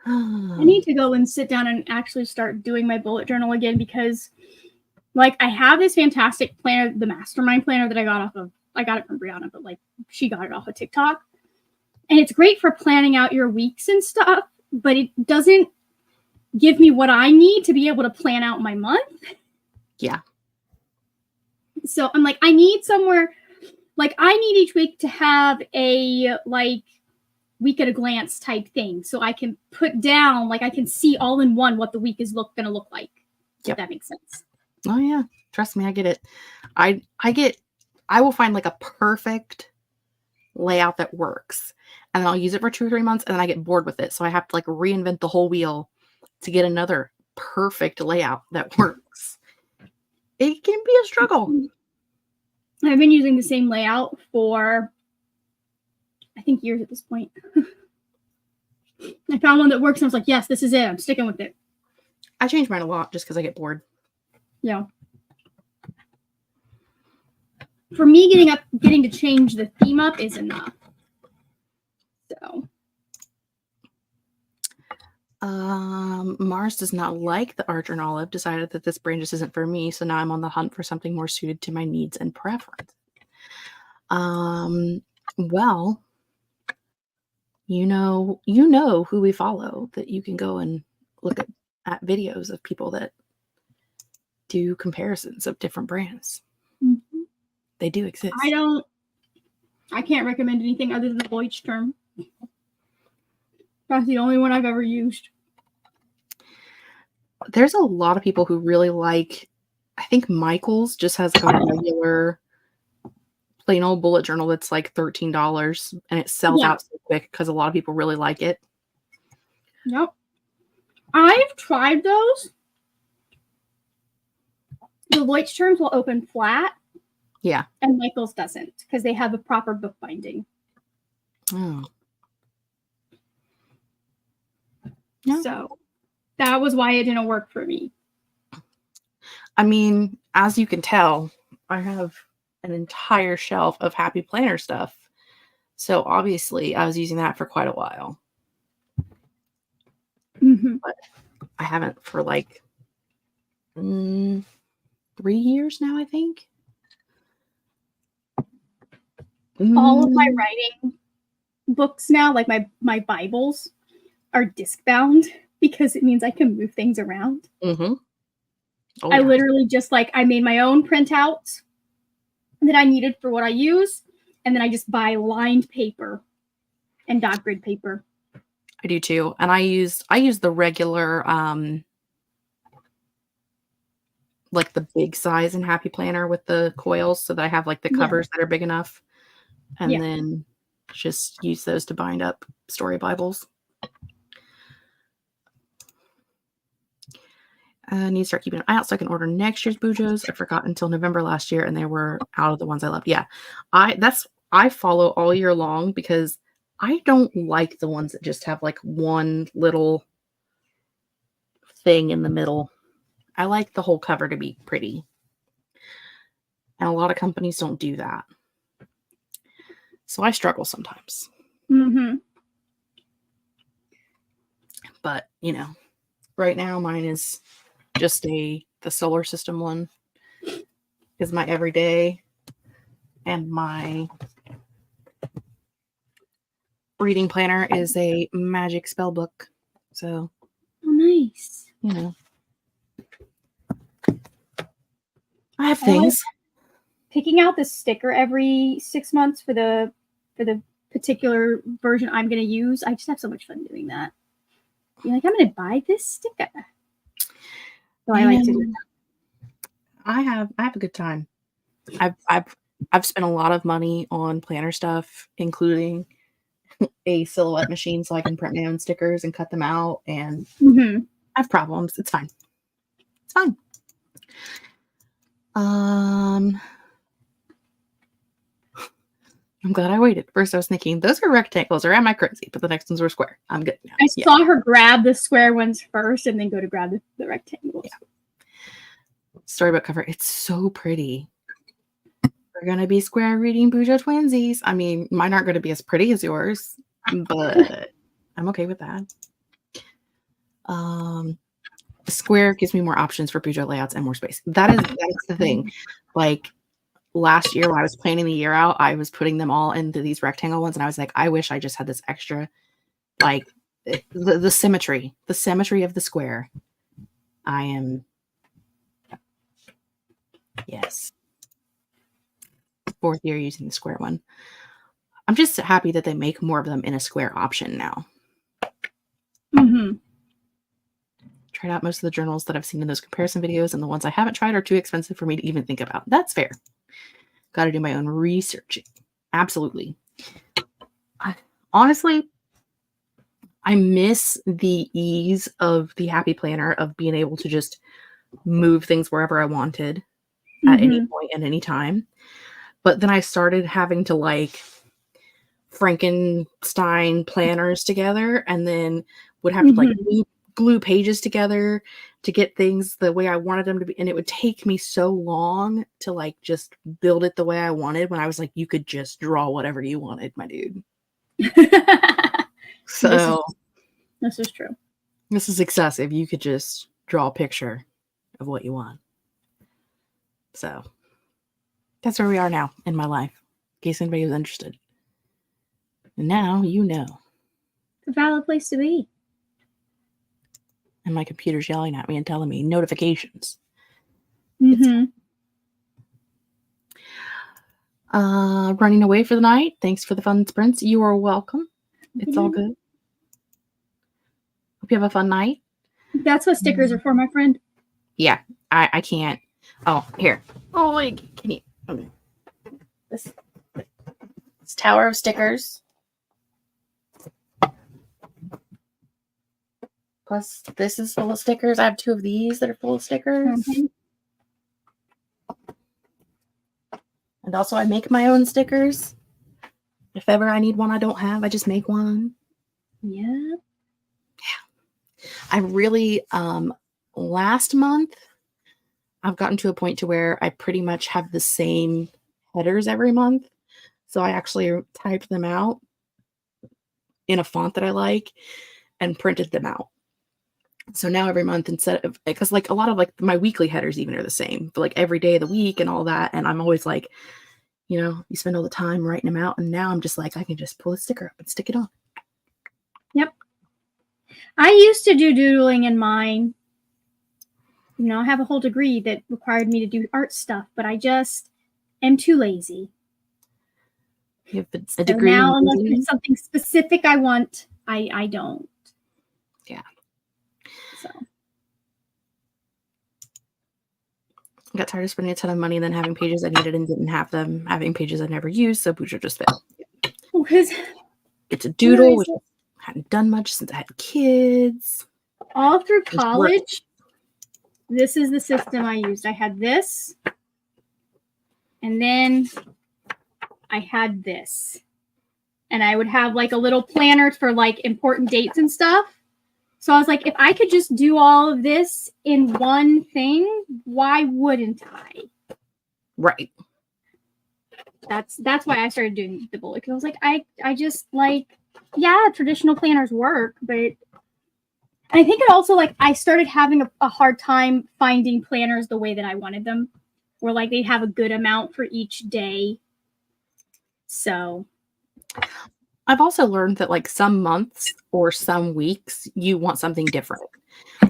I need to go and sit down and actually start doing my bullet journal again because, like, I have this fantastic planner, the mastermind planner that I got it from Brianna, but like she got it off of TikTok, and it's great for planning out your weeks and stuff, but it doesn't give me what I need to be able to plan out my month. Yeah. So I'm like, I need somewhere, like I need each week to have a like week at a glance type thing. So I can put down, like I can see all in one what the week is going to look like. Yep. If that makes sense. Oh yeah. Trust me, I get it. I will find like a perfect layout that works. And then I'll use it for 2 or 3 months and then I get bored with it. So I have to like reinvent the whole wheel to get another perfect layout that works. It can be a struggle. I've been using the same layout for, I think, years at this point. I found one that works and I was like, yes, this is it. I'm sticking with it. I change mine a lot just because I get bored. Yeah. For me, getting to change the theme up is enough. So. Mars does not like the Archer and Olive, decided that this brand just isn't for me, so now I'm on the hunt for something more suited to my needs and preference. Well, you know who we follow, that you can go and look at videos of people that do comparisons of different brands. Mm-hmm. They do exist. I can't recommend anything other than the Leuchtturm. That's the only one I've ever used. There's a lot of people who really like, I think Michael's just has like a regular plain old bullet journal that's like $13 and it sells out so quick because a lot of people really like it. Yep. I've tried those. The Leuchtturms will open flat. Yeah. And Michael's doesn't because they have a proper bookbinding. Oh. No. So that was why it didn't work for me. I mean, as you can tell, I have an entire shelf of Happy Planner stuff. So obviously I was using that for quite a while. Mm-hmm. But I haven't for like 3 years now, I think. All of my writing books now, like my Bibles, are disc bound because it means I can move things around. Mm-hmm. Oh, I literally just I made my own printouts that I needed for what I use, and then I just buy lined paper and dot grid paper. I do too, and I use the regular like the big size in Happy Planner with the coils, so that I have like the covers that are big enough. and Yeah. then just use those to bind up story Bibles. I need to start keeping an eye out so I can order next year's Bujos. I forgot until November last year, and they were out of the ones I loved. Yeah, I follow all year long because I don't like the ones that just have like one little thing in the middle. I like the whole cover to be pretty, and a lot of companies don't do that, so I struggle sometimes. Mm-hmm. But you know, right now mine is just the solar system one is my everyday, and my reading planner is a magic spell book. So, Oh, nice. you know, I have things. Picking out the sticker every 6 months for the particular version I'm going to use. I just have so much fun doing that. You're like, I'm going to buy this sticker. So I like to do that. I have a good time. I've spent a lot of money on planner stuff, including a silhouette machine so I can print my own stickers and cut them out, and Mm-hmm. I have problems. It's fine. It's fine. I'm glad I waited. First, I was thinking those are rectangles, or am I crazy? But the next ones were square. I'm good now. I saw her grab the square ones first and then go to grab the rectangles. Yeah. Storybook cover. It's so pretty. We're going to be square reading Bujo twinsies. I mean, mine aren't going to be as pretty as yours, but I'm okay with that. Square gives me more options for Bujo layouts and more space. That's the thing. Like last year when I was planning the year out, I was putting them all into these rectangle ones, and I was like, I wish I just had this extra, like the symmetry of the square. I am, yes, 4th year using the square one. I'm just happy that they make more of them in a square option now. Mm-hmm. Tried out most of the journals that I've seen in those comparison videos, and the ones I haven't tried are too expensive for me to even think about. That's fair. Got to do my own researching. Absolutely. Honestly, I miss the ease of the Happy Planner of being able to just move things wherever I wanted at any point at any time. But then I started having to like Frankenstein planners together, and then would have to like glue pages together to get things the way I wanted them to be. And it would take me so long to like just build it the way I wanted, when I was like, you could just draw whatever you wanted, my dude. So this is true. This is excessive. You could just draw a picture of what you want. So that's where we are now in my life, in case anybody was interested. And now you know. It's a valid place to be. And my computer's yelling at me and telling me notifications. Mm-hmm. Running away for the night. Thanks for the fun sprints. You are welcome. It's all good. Hope you have a fun night. That's what stickers are for, my friend. Yeah, I can't. Oh, here. Oh, like, can you? Okay. This tower of stickers. Plus, this is full of stickers. I have 2 of these that are full of stickers. Mm-hmm. And also, I make my own stickers. If ever I need one I don't have, I just make one. Yeah. Yeah. I really, last month, I've gotten to a point to where I pretty much have the same headers every month. So I actually typed them out in a font that I like and printed them out. So now every month, instead of, because like a lot of like my weekly headers even are the same, but like every day of the week and all that. And I'm always like, you know, you spend all the time writing them out. And now I'm just like, I can just pull a sticker up and stick it on. Yep. I used to do doodling in mine. You know, I have a whole degree that required me to do art stuff, but I just am too lazy. If it's a degree. Now, unless there's something specific I want, I don't. Yeah. So. I got tired of spending a ton of money and then having pages I needed and didn't have them, having pages I never used, so Boucher just fit. Because It's a doodle, which I hadn't done much since I had kids. all through college, this is the system I used. I had this, and then I had this. And I would have like a little planner for like important dates and stuff. So I was like, if I could just do all of this in one thing, why wouldn't I? Right. That's why I started doing the bullet, because I was like, I just like, yeah, traditional planners work, but I think it also, like, I started having a hard time finding planners the way that I wanted them, where like they have a good amount for each day. So I've also learned that like some months or some weeks you want something different.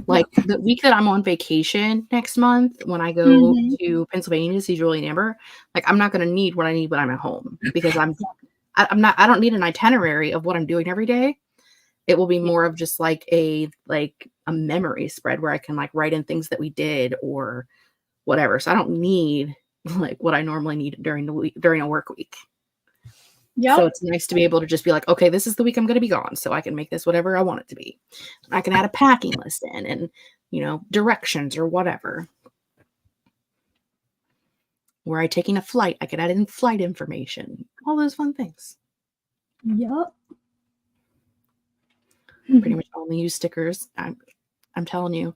Like the week that I'm on vacation next month, when I go to Pennsylvania to see Julie and Amber, like I'm not going to need what I need when I'm at home, because I don't need an itinerary of what I'm doing every day. It will be more of just like a memory spread where I can like write in things that we did or whatever. So I don't need like what I normally need during the week, during a work week. yeah. So it's nice to be able to just be like, okay, this is the week I'm going to be gone, so I can make this whatever I want it to be. I can add a packing list in and, you know, directions or whatever. Were I taking a flight, I could add in flight information. All those fun things. Yep. Pretty much only use stickers. I'm telling you,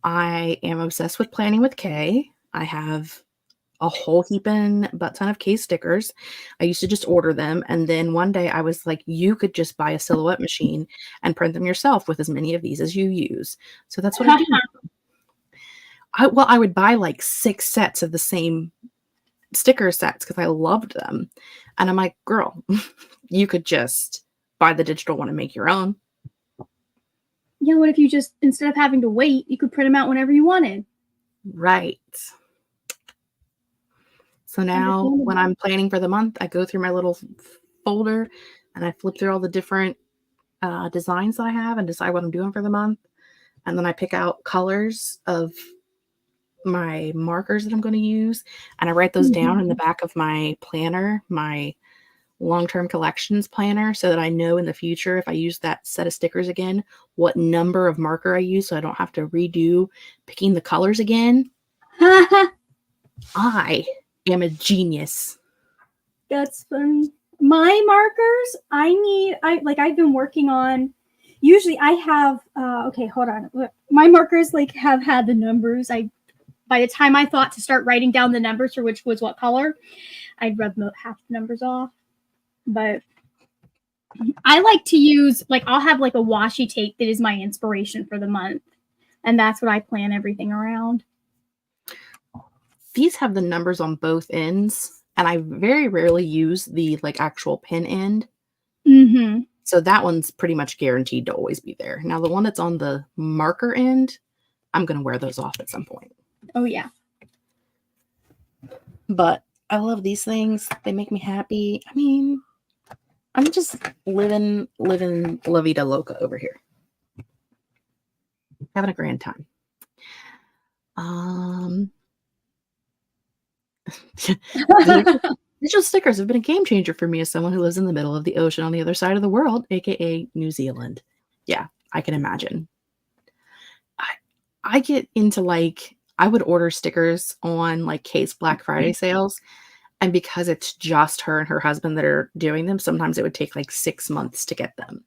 I am obsessed with planning with Kay. I have a whole heaping butt ton of Kay stickers. I used to just order them, and then one day I was like, you could just buy a silhouette machine and print them yourself with as many of these as you use. So that's what I do. I would buy like 6 sets of the same sticker sets because I loved them. And I'm like, girl, you could just buy the digital one and make your own. Yeah, what if you just, instead of having to wait, you could print them out whenever you wanted? Right. So now when I'm planning for the month, I go through my little folder and I flip through all the different designs that I have and decide what I'm doing for the month. And then I pick out colors of my markers that I'm going to use. And I write those down in the back of my planner, my long-term collections planner, so that I know in the future, if I use that set of stickers again, what number of marker I use, so I don't have to redo picking the colors again. I am a genius. That's fun. My markers, I've been working on, usually I have, okay, hold on. My markers like have had the numbers. By the time I thought to start writing down the numbers for which was what color, I'd rub half the numbers off. But I like to use, like, I'll have like a washi tape that is my inspiration for the month. And that's what I plan everything around. These have the numbers on both ends, and I very rarely use the like actual pin end. So that one's pretty much guaranteed to always be there. Now the one that's on the marker end, I'm going to wear those off at some point. Oh yeah. But I love these things. They make me happy. I mean, I'm just living La Vida Loca over here. Having a grand time. Digital stickers have been a game changer for me as someone who lives in the middle of the ocean on the other side of the world, aka New Zealand. Yeah, I can imagine. I get into like, I would order stickers on like Kate's Black Friday sales, and because it's just her and her husband that are doing them, sometimes it would take like 6 months to get them.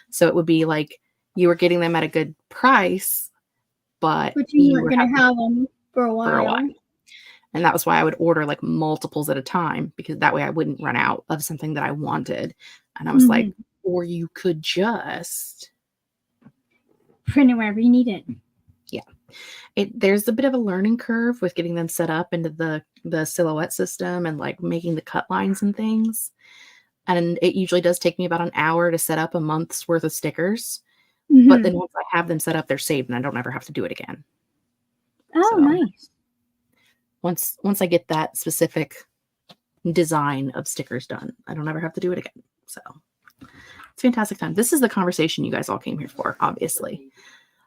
So it would be like you were getting them at a good price, but you were going to have them for a while. And that was why I would order like multiples at a time, because that way I wouldn't run out of something that I wanted. And I was like, or you could just print it wherever you need it. Yeah. There's a bit of a learning curve with getting them set up into the silhouette system and like making the cut lines and things. And it usually does take me about an hour to set up a month's worth of stickers. But then once I have them set up, they're saved and I don't ever have to do it again. Oh, so, nice. Once I get that specific design of stickers done, I don't ever have to do it again. So it's a fantastic time. This is the conversation you guys all came here for, obviously.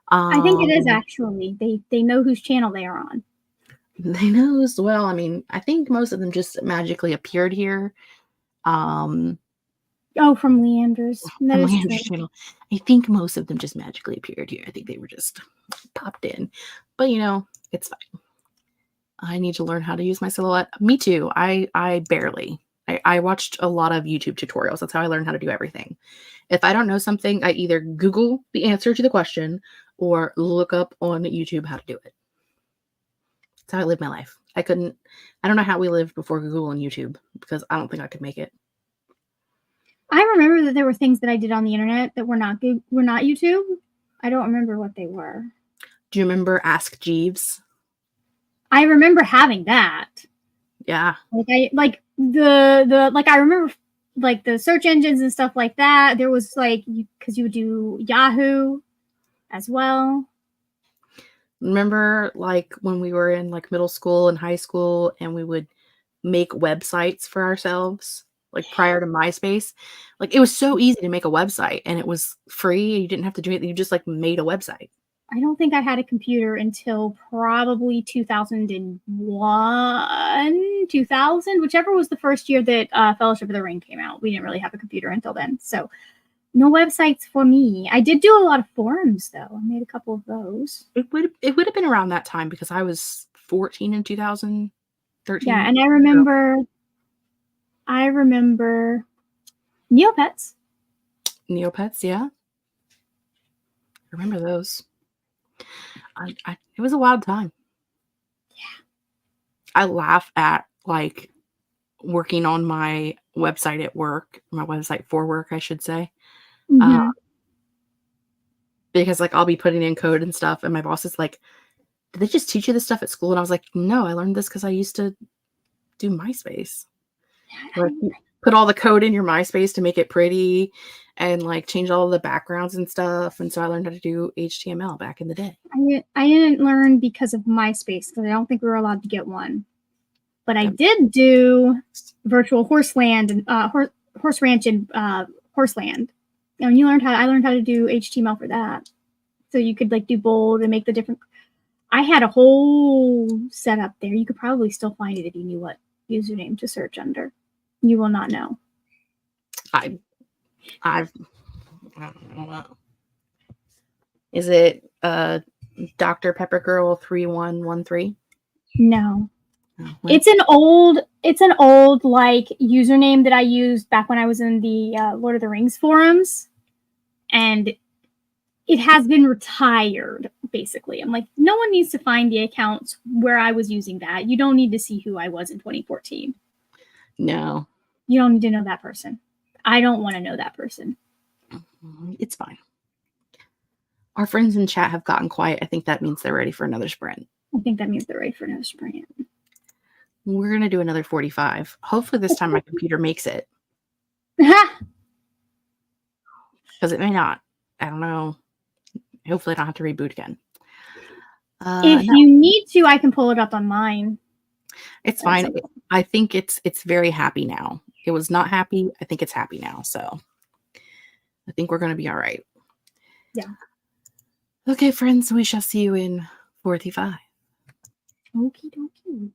I think it is actually. They know whose channel they are on. They know as well. I mean, I think most of them just magically appeared here. Um, Oh, from Leander's. That from is Leander's true. channel. I think most of them just magically appeared here. I think they were just popped in. But it's fine. I need to learn how to use my silhouette. Me too. I barely. I watched a lot of YouTube tutorials. That's how I learned how to do everything. If I don't know something, I either Google the answer to the question or look up on YouTube how to do it. That's how I live my life. I don't know how we lived before Google and YouTube because I don't think I could make it. I remember that there were things that I did on the internet that were not YouTube. I don't remember what they were. Do you remember Ask Jeeves? I remember having that. Yeah. Like I remember like the search engines and stuff like that. There was like because you would do Yahoo as well. Remember like when we were in like middle school and high school and we would make websites for ourselves like prior to MySpace? Like it was so easy to make a website and it was free. You didn't have to do anything. You just like made a website. I don't think I had a computer until probably 2001, 2000, whichever was the first year that Fellowship of the Ring came out. We didn't really have a computer until then. So no websites for me. I did do a lot of forums, though. I made a couple of those. It would have been around that time because I was 14 in 2013. Yeah, and I remember Neopets. Neopets, yeah. I remember those. It was a wild time. Yeah. I laugh at like working on my website at work, my website for work, I should say. Mm-hmm. Because like I'll be putting in code and stuff, and my boss is like, "Did they just teach you this stuff at school?" And I was like, "No, I learned this because I used to do MySpace. Like, put all the code in your MySpace to make it pretty, and like change all the backgrounds and stuff." And so I learned how to do HTML back in the day. I didn't learn because of MySpace because I don't think we were allowed to get one. But I did do virtual horseland and horse ranch and horseland. And I learned how to do HTML for that. So you could like do bold and make the different. I had a whole setup there. You could probably still find it if you knew what username to search under. You will not know. I don't know. Is it Dr. Pepper Girl 3113? No. Oh, well. It's an old like username that I used back when I was in the Lord of the Rings forums, and it has been retired. Basically, I'm like, no one needs to find the accounts where I was using that. You don't need to see who I was in 2014. No, you don't need to know that person. I don't want to know that person. It's fine. Our friends in chat have gotten quiet. I think that means they're ready for another sprint. I think that means they're ready for another sprint. We're going to do another 45. Hopefully this time my computer makes it. Because it may not. I don't know. Hopefully I don't have to reboot again. If you need to, I can pull it up on mine. It's fine. I think it's very happy now. It was not happy. I think it's happy now. So I think we're going to be all right. Yeah. Okay, friends. We shall see you in 45. Okie dokie.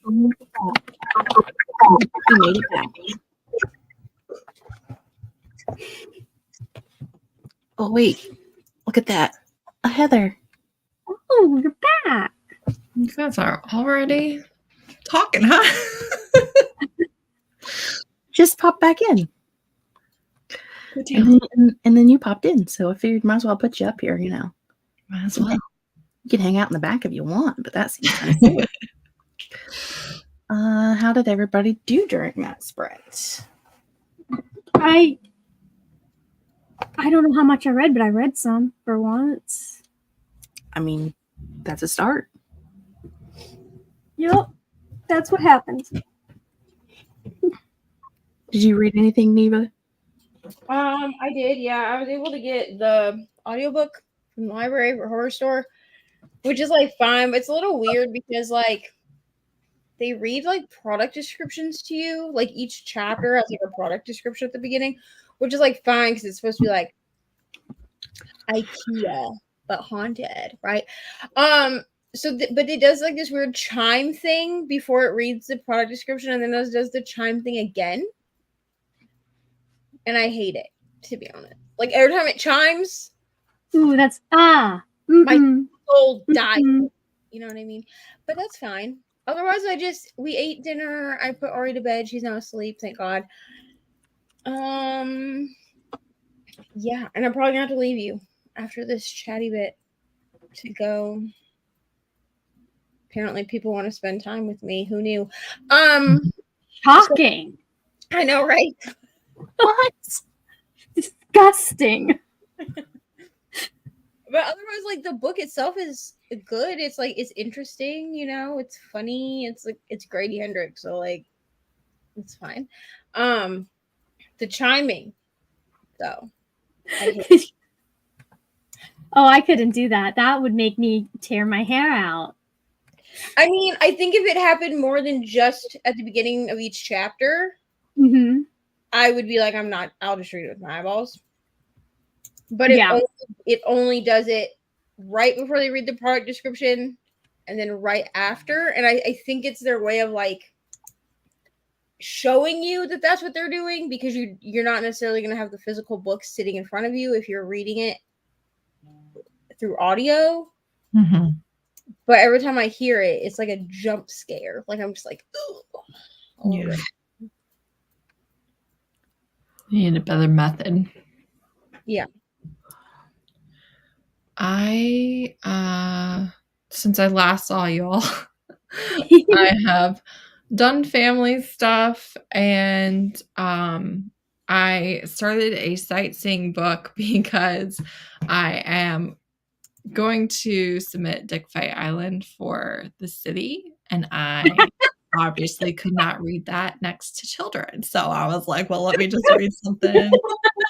You made it back. Oh wait, look at that. A Heather. Oh, you're back. You guys are already talking, huh? Just popped back in. Good deal. And then you popped in, so I figured might as well put you up here, you know. Might as well. You can hang out in the back if you want, but that seems kind of silly. How did everybody do during that sprint? I don't know how much I read, but I read some for once. I mean, that's a start. Yep. That's what happens. Did you read anything, Neva? I did, yeah. I was able to get the audiobook from the library for Horror Store, which is like fine, but it's a little weird because like they read like product descriptions to you. Like each chapter has like a product description at the beginning, which is like fine because it's supposed to be like IKEA but haunted, right? But it does like this weird chime thing before it reads the product description, and then does the chime thing again. And I hate it, to be honest. Like every time it chimes, Ooh, that's my soul dies. Mm-mm. You know what I mean? But that's fine. Otherwise, we ate dinner. I put Ari to bed. She's now asleep, thank God. Yeah, and I'm probably gonna have to leave you after this chatty bit to go. Apparently, people want to spend time with me. Who knew? Shocking. I know, right? What? Disgusting. But otherwise, like the book itself is good. It's like it's interesting, you know. It's funny. It's like it's Grady Hendrix, so like it's fine. The chiming, though. Oh, I couldn't do that. That would make me tear my hair out. I mean, I think if it happened more than just at the beginning of each chapter, Mm-hmm. I would be like, I'll just read it with my eyeballs. But Yeah. it only does it right before they read the product description and then right after. And I think it's their way of like showing you that that's what they're doing, because you're not necessarily going to have the physical book sitting in front of you if you're reading it through audio. Mm-hmm. But every time I hear it, it's like a jump scare. Like I'm just like, ugh. Yeah. You need a better method. Yeah. Since I last saw y'all, I have done family stuff, and I started a sightseeing book because I am going to submit Dick Fight Island for the city, and I obviously could not read that next to children. So I was like, well, let me just read something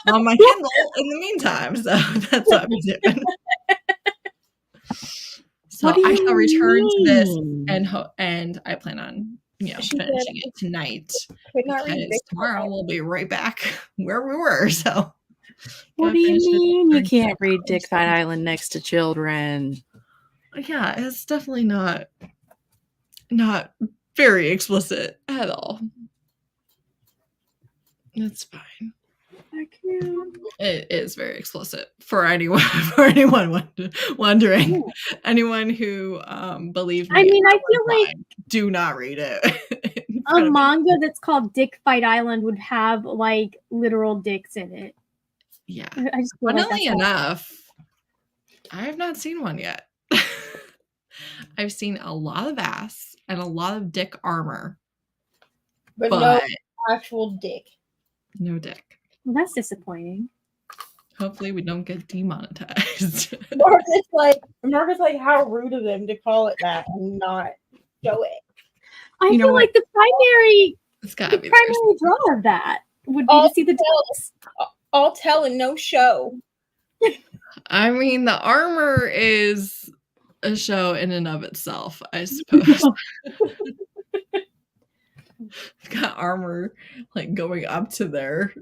on my Kindle in the meantime. So that's what I'm doing. So I shall return to this, and I plan on finishing it tonight, because tomorrow we'll be right back where we were. So what do you mean you can't read Dick Fight Island next to children? Yeah, it's definitely not very explicit at all. It's fine. I can't. It is very explicit for anyone wondering. Anyone who believes me. I mean, I feel like do not read it. a manga that's called Dick Fight Island would have like literal dicks in it. Yeah. I just feel Funnily enough, I have not seen one yet. I've seen a lot of ass and a lot of dick armor. But no actual dick. No dick. Well, that's disappointing. Hopefully we don't get demonetized. Marcus like, how rude of them to call it that and not show it. I feel like the primary draw of that would be to see the dicks. All tell and no show. I mean, the armor is a show in and of itself, I suppose. It's got armor like going up to their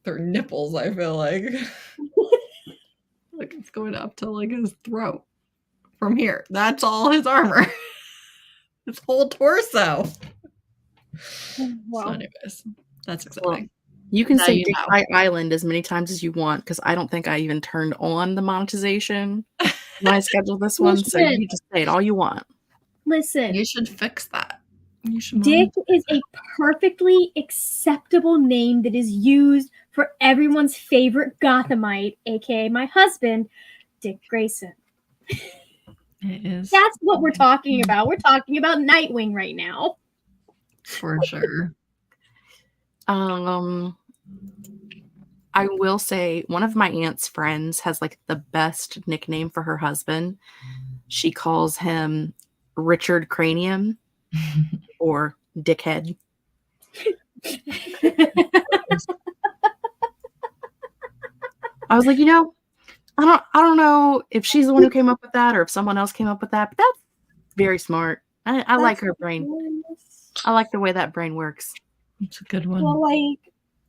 nipples, I feel like. Like it's going up to like his throat from here. That's all his armor. His whole torso. Wow. So anyways, that's Well, exciting. you can Now say you Dick know. Bite Island as many times as you want because I don't think I even turned on the monetization when I scheduled this You one. So should. you just say it all you want. Listen, You should fix that. You should Dick monetize is it. a perfectly acceptable name that is used for everyone's favorite Gothamite, aka my husband, Dick Grayson. It is That's what we're talking about. We're talking about Nightwing right now. for sure. I will say one of my aunt's friends has like the best nickname for her husband. She calls him Richard Cranium or Dickhead. I was like, I don't know if she's the one who came up with that or if someone else came up with that, but that's very smart. I like her brain. I like the way that brain works. It's a good one. Well, like,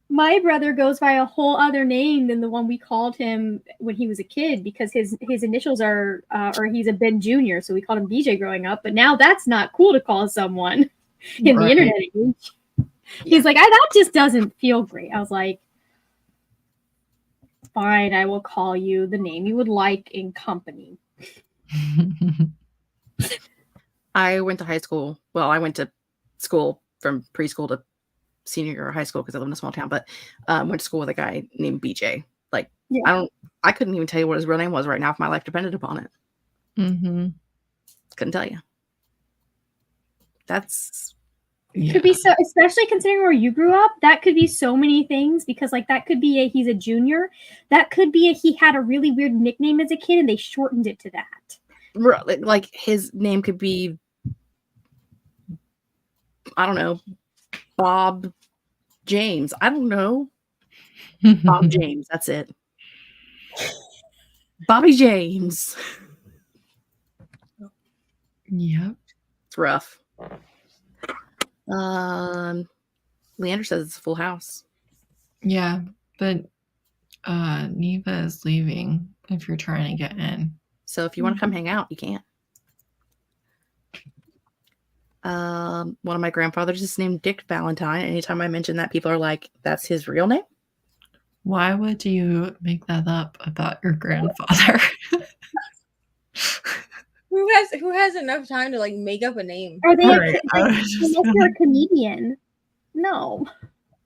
my brother goes by a whole other name than the one we called him when he was a kid because his initials are, or he's a Ben Jr., so we called him BJ growing up. But now that's not cool to call someone in the internet age. He's like, that just doesn't feel great. I was like, fine, I will call you the name you would like in company. I went to high school. Well, I went to school from preschool to senior year of high school because I live in a small town, but went to school with a guy named BJ. Like, Yeah. I couldn't even tell you what his real name was right now if my life depended upon it. Mm-hmm. Couldn't tell you. That's Could be so, especially considering where you grew up, that could be so many things because like that could be he's a junior. That could be he had a really weird nickname as a kid and they shortened it to that. like his name could be, I don't know, Bob James. I don't know. Bob James. That's it. Bobby James. Yep. It's rough. Leander says it's a full house. Yeah, but Neva is leaving if you're trying to get in. So if you want to come hang out, you can. One of my grandfathers is named Dick Valentine. Anytime I mention that, people are like, that's his real name? Why would you make that up about your grandfather? Who has enough time to like make up a name? Are they Right, unless they're a comedian? No.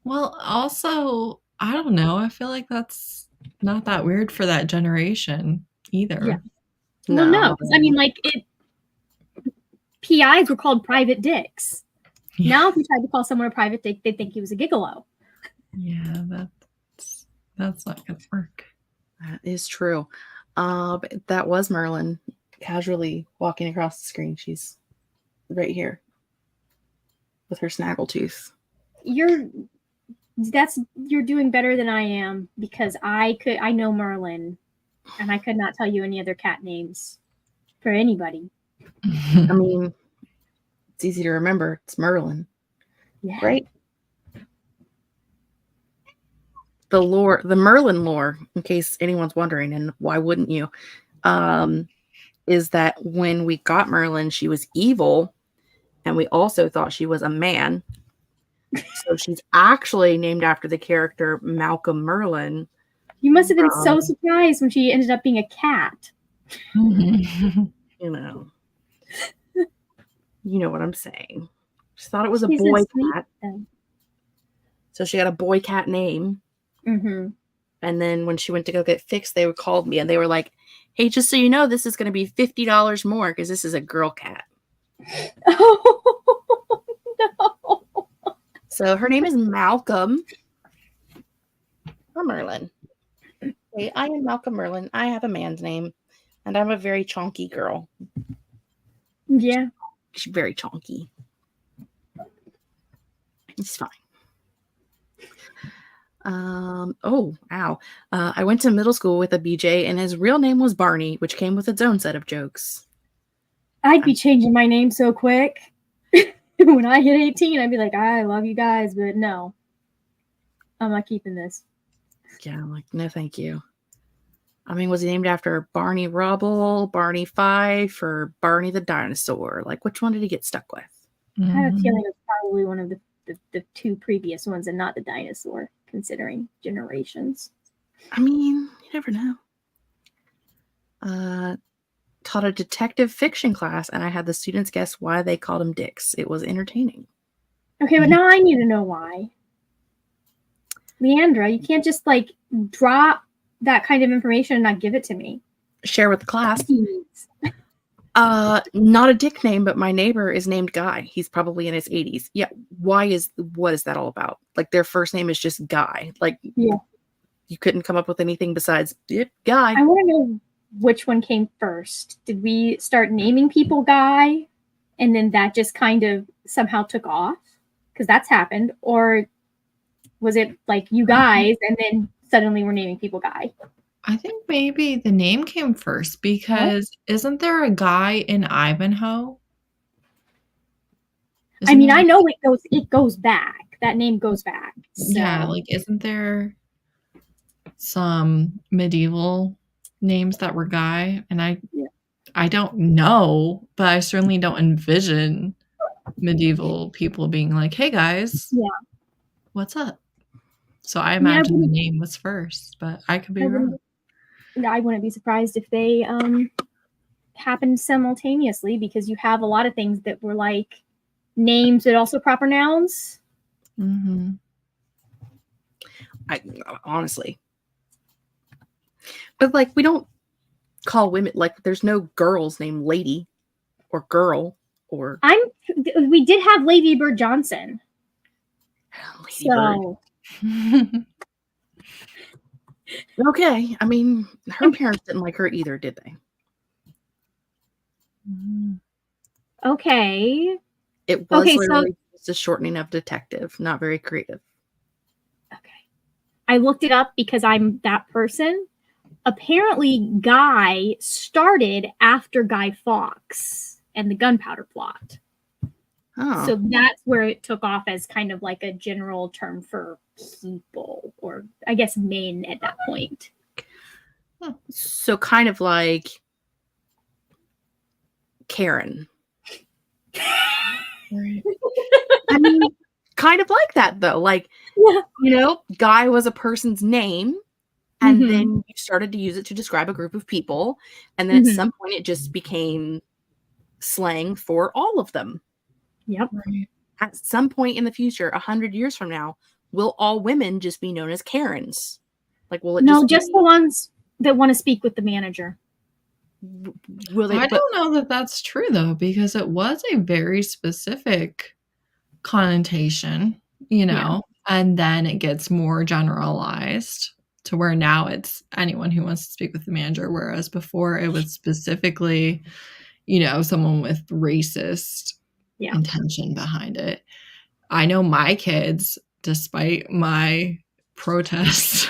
Well, also, I don't know. I feel like that's not that weird for that generation either. Yeah. Well, no, because I mean, like PIs were called private dicks. Yeah. Now, if you tried to call someone a private dick, they'd think he was a gigolo. Yeah, that's not gonna work. That is true. But that was Merlin casually walking across the screen. She's right here with her snaggletooth. You're doing better than I am because I know Merlin and I could not tell you any other cat names for anybody. I mean, it's easy to remember. It's Merlin. Yeah. Right? The lore, the Merlin lore, in case anyone's wondering, and why wouldn't you, is that when we got Merlin, she was evil, and we also thought she was a man. So she's actually named after the character Malcolm Merlin. You must have been so surprised when she ended up being a cat. You know what I'm saying. She thought it was a boy cat. So she had a boy cat name. Mm-hmm. And then when she went to go get fixed, they called me and they were like, hey, just so you know, this is going to be $50 more because this is a girl cat. Oh, no. So her name is Malcolm. I'm Merlin. Hey, I am Malcolm Merlin. I have a man's name. And I'm a very chonky girl. Yeah. She's very chonky. It's fine. Oh, ow. I went to middle school with a BJ, and his real name was Barney, which came with its own set of jokes. I'd be changing my name so quick. When I hit 18, I'd be like, I love you guys, but no. I'm not keeping this. Yeah, I'm like, no, thank you. I mean, was he named after Barney Rubble, Barney Fife, or Barney the dinosaur? Like, which one did he get stuck with? I have a Mhm. feeling it's probably one of the two previous ones and not the dinosaur, considering generations. I mean, you never know. Taught a detective fiction class, and I had the students guess why they called him Dix. It was entertaining. Okay, but now I need to know why. Leandra, you can't just like drop that kind of information and not give it to me. Share with the class. Please. Not a dick name, but my neighbor is named Guy. He's probably in his 80s. Yeah. What is that all about? Like, their first name is just Guy. Like, Yeah. You couldn't come up with anything besides Guy. I want to know which one came first. Did we start naming people Guy and then that just kind of somehow took off? Because that's happened. Or was it like you guys and then suddenly we're naming people Guy? I think maybe the name came first because isn't there a guy in Ivanhoe? I mean, I know it goes back. That name goes back. So. Yeah, like isn't there some medieval names that were Guy? And I don't know, but I certainly don't envision medieval people being like, "Hey guys, what's up?" So I imagine the name was first, but I could be wrong. I wouldn't be surprised if they happened simultaneously because you have a lot of things that were like names but also proper nouns. Mm-hmm. I honestly, but like we don't call women like there's no girls named Lady or Girl or. We did have Lady Bird Johnson. Lady Bird. Okay, I mean, her parents didn't like her either, did they? Okay. It was literally just a shortening of detective, not very creative. Okay. I looked it up because I'm that person. Apparently, Guy started after Guy Fawkes and the Gunpowder Plot. Oh. So that's where it took off as kind of like a general term for people, or I guess men at that point. So kind of like Karen. Right. I mean, kind of like that though. Like, Guy was a person's name, and then you started to use it to describe a group of people, and then at some point it just became slang for all of them. Yep. Right. At some point in the future, 100 years from now, will all women just be known as Karens? Like, will it just the ones that want to speak with the manager. Will they? I don't know that that's true though, because it was a very specific connotation, and then it gets more generalized to where now it's anyone who wants to speak with the manager, whereas before it was specifically, someone with racist intention behind it. I know my kids, despite my protests,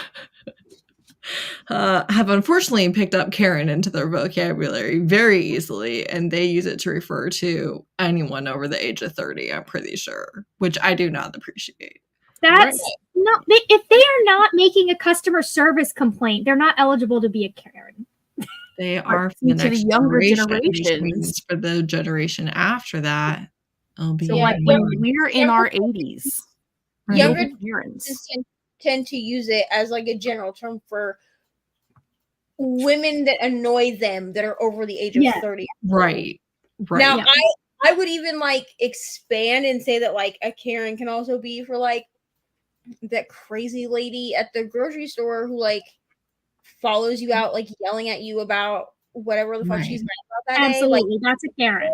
have unfortunately picked up Karen into their vocabulary very easily, and they use it to refer to anyone over the age of 30, I'm pretty sure, which I do not appreciate. That's not, if they are not making a customer service complaint, they're not eligible to be a Karen. They are for the next younger generations. For the generation after that, it'll be like when we're in our 80s. Younger parents tend to use it as like a general term for women that annoy them that are over the age of 30. Right. Now, I would even like expand and say that like a Karen can also be for like that crazy lady at the grocery store who like follows you out, like yelling at you about whatever the fuck she's mad about that Absolutely. day. Like, that's a Karen.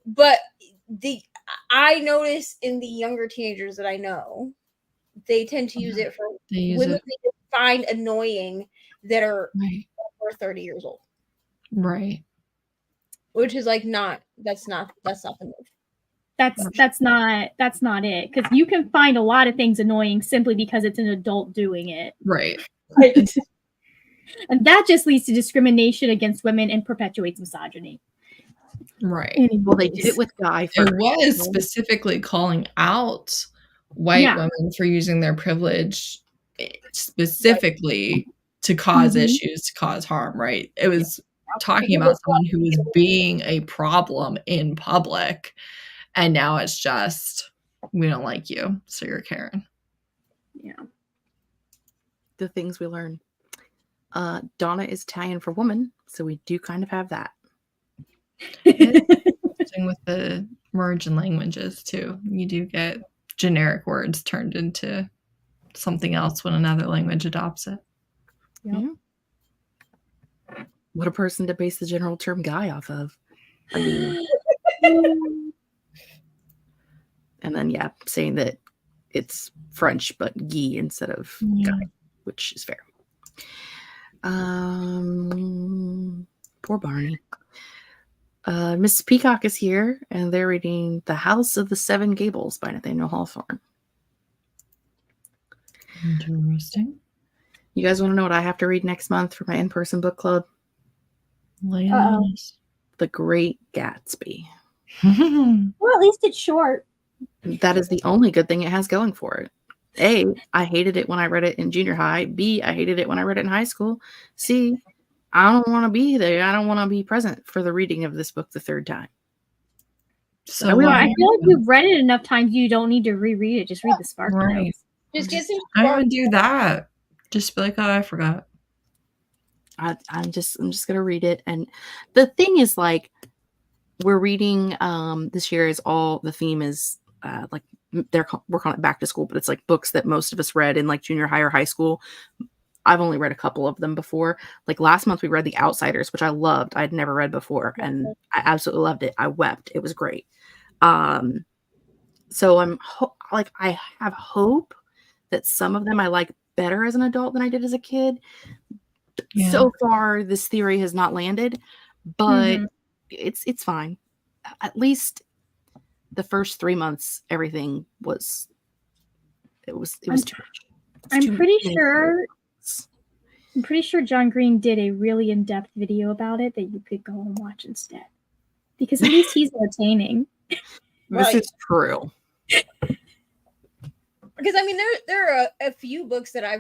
But I notice in the younger teenagers that I know, they tend to use it for women they find annoying that are over 30 years old. Right. Which is like that's not the move. That's not it. Because you can find a lot of things annoying simply because it's an adult doing it. Right. And that just leads to discrimination against women and perpetuates misogyny. Right. Anyways. Well, they did it with Guy first. It was specifically calling out white women for using their privilege specifically to cause Mhm. issues, to cause harm, right? It was talking about someone who was being a problem in public, and now it's just, we don't like you, so you're Karen. Yeah. The things we learn. Donna is Italian for woman, so we do kind of have that. Same with the merge in languages too. You do get generic words turned into something else when another language adopts it. Yep. Yeah. What a person to base the general term guy off of. I mean, and then saying that it's French but guy instead of guy, which is fair. Poor Barney. Miss Peacock is here, and they're reading The House of the Seven Gables by Nathaniel Hawthorne. Interesting. You guys want to know what I have to read next month for my in-person book club? The Great Gatsby. Well, at least it's short. That is the only good thing it has going for it. A, I hated it when I read it in junior high. B, I hated it when I read it in high school. C, I don't want to be there. I don't want to be present for the reading of this book the third time. So I feel like you've read it enough times. You don't need to reread it. Just read the spark right. notes. Just get some. I would do that. Just be like, oh, I forgot. I'm just gonna read it. And the thing is, like, we're reading this year is all the theme is like we're calling it back to school, but it's like books that most of us read in like junior high or high school. I've only read a couple of them before. Like last month we read The Outsiders, which I loved. I'd never read before, and I absolutely loved it. I wept. It was great. So I have hope that some of them I like better as an adult than I did as a kid. Yeah. So far, this theory has not landed, but it's fine. At least the first 3 months, everything was too much. I'm pretty sure John Green did a really in-depth video about it that you could go and watch instead, because at least he's entertaining. This is true. Because I mean, there are a few books that I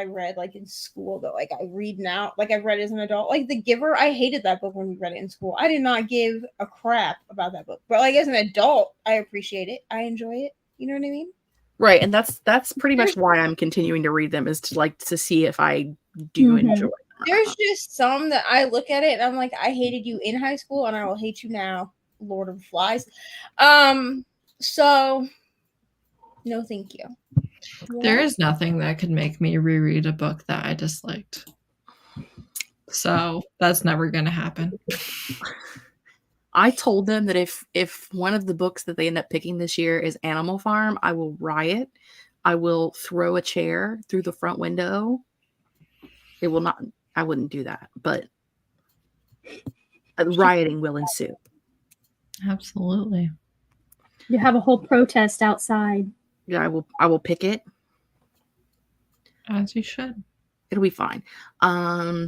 read like in school that like I read now, like I've read as an adult. Like The Giver, I hated that book when we read it in school. I did not give a crap about that book, but like as an adult, I appreciate it. I enjoy it. You know what I mean? Right, and that's pretty much why I'm continuing to read them, is to see if I do enjoy them. There's just some that I look at it and I'm like, I hated you in high school, and I will hate you now, Lord of the Flies. So. No, thank you. There is nothing that could make me reread a book that I disliked. So that's never going to happen. I told them that if one of the books that they end up picking this year is Animal Farm, I will riot. I will throw a chair through the front window. It will not. I wouldn't do that, but rioting will ensue. Absolutely. You have a whole protest outside. Yeah, I will pick it. As you should. It'll be fine. I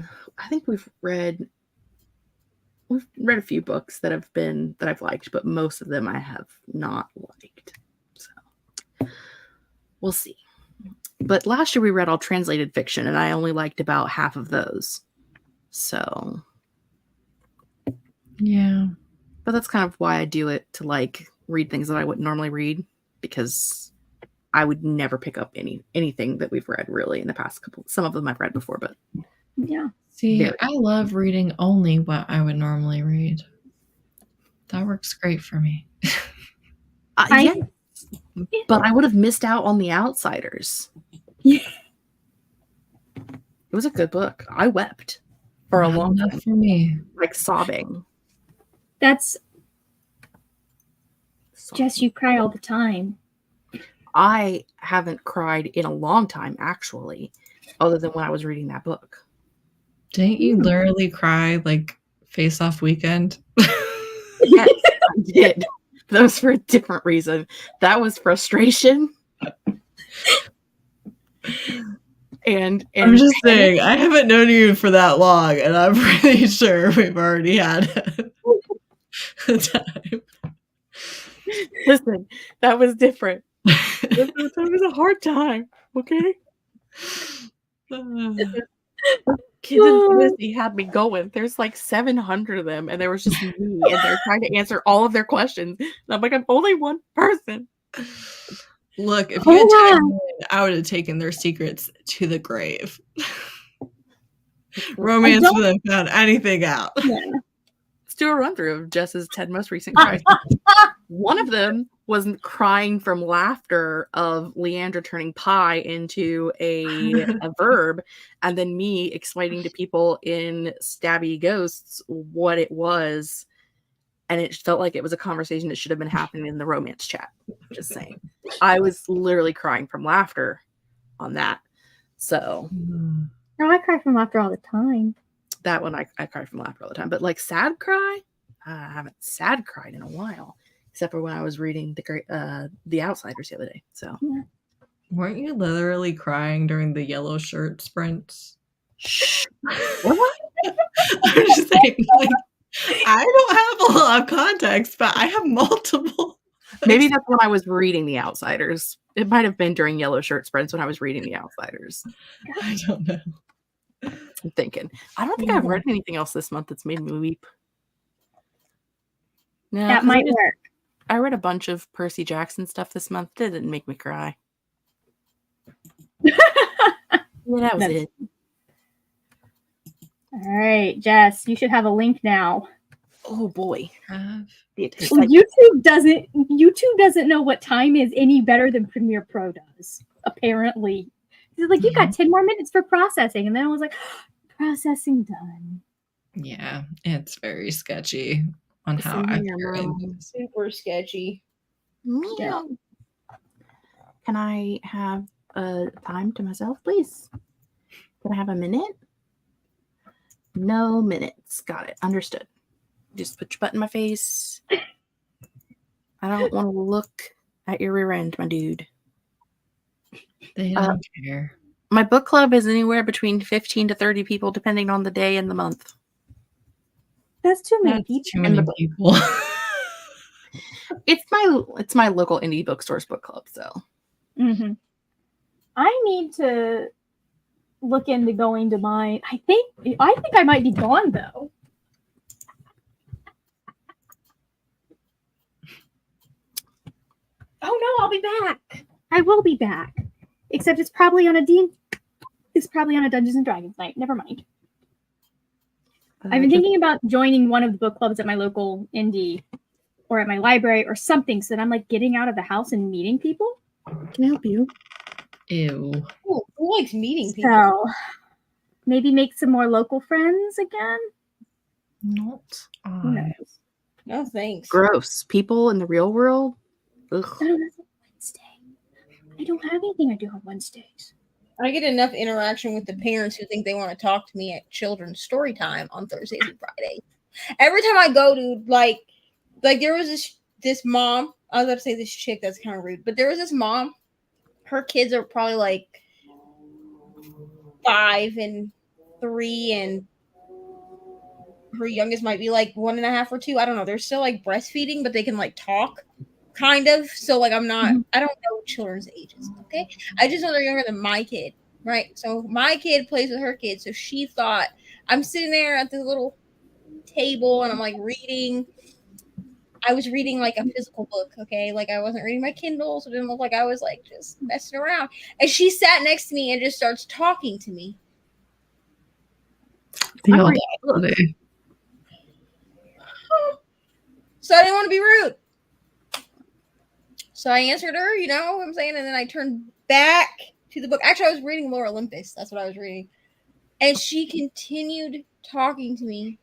think we've read a few books that I've liked, but most of them I have not liked. So we'll see. But last year we read all translated fiction, and I only liked about half of those. So yeah. But that's kind of why I do it, to like read things that I wouldn't normally read, because I would never pick up anything that we've read really in the past couple. Some of them I've read before, but yeah. See, I love reading only what I would normally read. That works great for me. Yes, but I would have missed out on The Outsiders. Yeah. It was a good book. I wept for a long time. For me, like sobbing. That's Jess, you cry all the time. I haven't cried in a long time, actually, other than when I was reading that book. Didn't you literally cry like Face Off Weekend? Yes, I did. That was for a different reason. That was frustration. And I'm just saying, I haven't known you for that long, and I'm pretty sure we've already had a time. Listen, that was different. It was a hard time, okay? Kids Infinity had me going. There's like 700 of them, and there was just me, and they're trying to answer all of their questions. And I'm like, I'm only one person. Look, if you had tagged me in, I would have taken their secrets to the grave. Romance would have found anything out. Yeah. Let's do a run through of Jess's 10 most recent cries. One of them was crying from laughter of Leandra turning pie into a verb, and then me explaining to people in Stabby Ghosts what it was, and it felt like it was a conversation that should have been happening in the romance chat. Just saying. I was literally crying from laughter on that. So No, I cry from laughter all the time. that one I cry from laughter all the time. But like sad cry, I haven't sad cried in a while. Except for when I was reading the Outsiders the other day. So weren't you literally crying during the yellow shirt sprints? What? I'm just saying, like, I don't have a lot of context, but I have multiple. Maybe that's when I was reading the Outsiders. It might have been during yellow shirt sprints when I was reading the Outsiders. I don't know. I'm thinking. I don't think I've read anything else this month that's made me weep. No, That might work. I read a bunch of Percy Jackson stuff this month. That didn't make me cry. Yeah, that was it. All right, Jess, you should have a link now. Oh boy. YouTube doesn't know what time is any better than Premiere Pro does, apparently. It's like, you got 10 more minutes for processing. And then I was like, processing done. Yeah, it's very sketchy on how accurate. Super sketchy. Yeah. Can I have time to myself, please? Can I have a minute? No minutes. Got it. Understood. Just put your butt in my face. I don't want to look at your rear end, my dude. They don't care. My book club is anywhere between 15 to 30 people, depending on the day and the month. That's too many people. Too many people. It's my local indie bookstore's book club, so. Mm-hmm. I need to look into going to mine. I think I might be gone though. Oh no, I'll be back. I will be back. Except it's probably on a Dungeons and Dragons night. Never mind. I've been thinking about joining one of the book clubs at my local indie or at my library or something, so that I'm like getting out of the house and meeting people. Can I help you? Ew. Who likes meeting people? So maybe make some more local friends again. Not Who knows? No thanks. Gross. People in the real world? Ugh. Oh, that's Wednesday. I don't have anything I do on Wednesdays. I get enough interaction with the parents who think they want to talk to me at children's story time on Thursdays and Fridays. Every time I go, dude, like there was this mom. I was about to say this chick. That's kind of rude, but there was this mom. Her kids are probably like 5 and 3, and her youngest might be like 1.5 or 2. I don't know. They're still like breastfeeding, but they can like talk, kind of. So like I don't know children's ages. Okay, I just know they're younger than my kid, right? So my kid plays with her kid. So she thought I'm sitting there at this little table and I'm like reading. I was reading like a physical book, okay? Like I wasn't reading my Kindle, so it didn't look like I was like just messing around. And she sat next to me and just starts talking to me. The audacity. So I didn't want to be rude. So I answered her, you know what I'm saying? And then I turned back to the book. Actually, I was reading Lore Olympus. That's what I was reading. And she continued talking to me.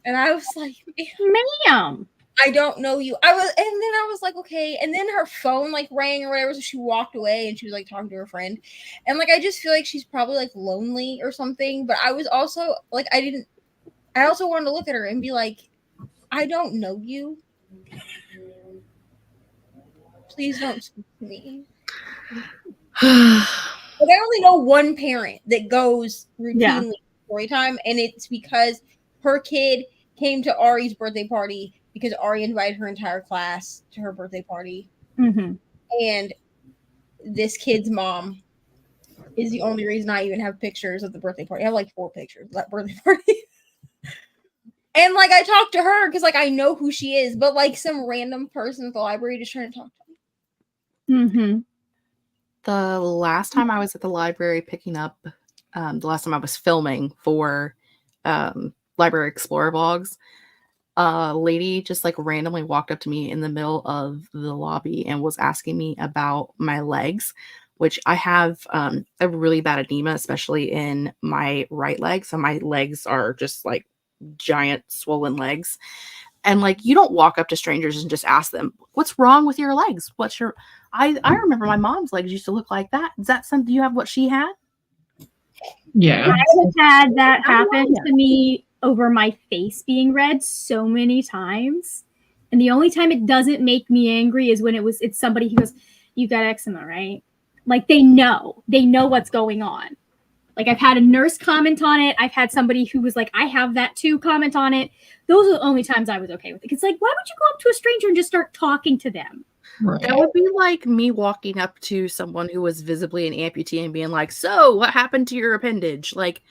And I was like, Ma'am, I don't know you. And then I was like, okay. And then her phone like rang or whatever. So she walked away and she was like talking to her friend. And like, I just feel like she's probably like lonely or something. But I was also like, I also wanted to look at her and be like, I don't know you. Please don't speak to me. But I only know one parent that goes routinely to story time, and it's because her kid came to Ari's birthday party because Ari invited her entire class to her birthday party. Mm-hmm. And this kid's mom is the only reason I even have pictures of the birthday party. I have like 4 pictures of that birthday party. And like I talked to her because like I know who she is, but like some random person at the library just trying to talk to me. Mm-hmm. The last time I was at the library picking up, the last time I was filming for Library Explorer vlogs, a lady just like randomly walked up to me in the middle of the lobby and was asking me about my legs, which I have a really bad edema, especially in my right leg. So my legs are just like giant swollen legs. And like, you don't walk up to strangers and just ask them, what's wrong with your legs? What's your, I remember my mom's legs used to look like that. Is that something, do you have what she had? Yeah. I have had that happen to me over my face being red so many times. And the only time it doesn't make me angry is when it's somebody who goes, you got eczema, right? Like they know what's going on. Like I've had a nurse comment on it. I've had somebody who was like, I have that too, comment on it. Those are the only times I was okay with it. It's like, why would you go up to a stranger and just start talking to them? Right. That would be like me walking up to someone who was visibly an amputee and being like, so what happened to your appendage? Like,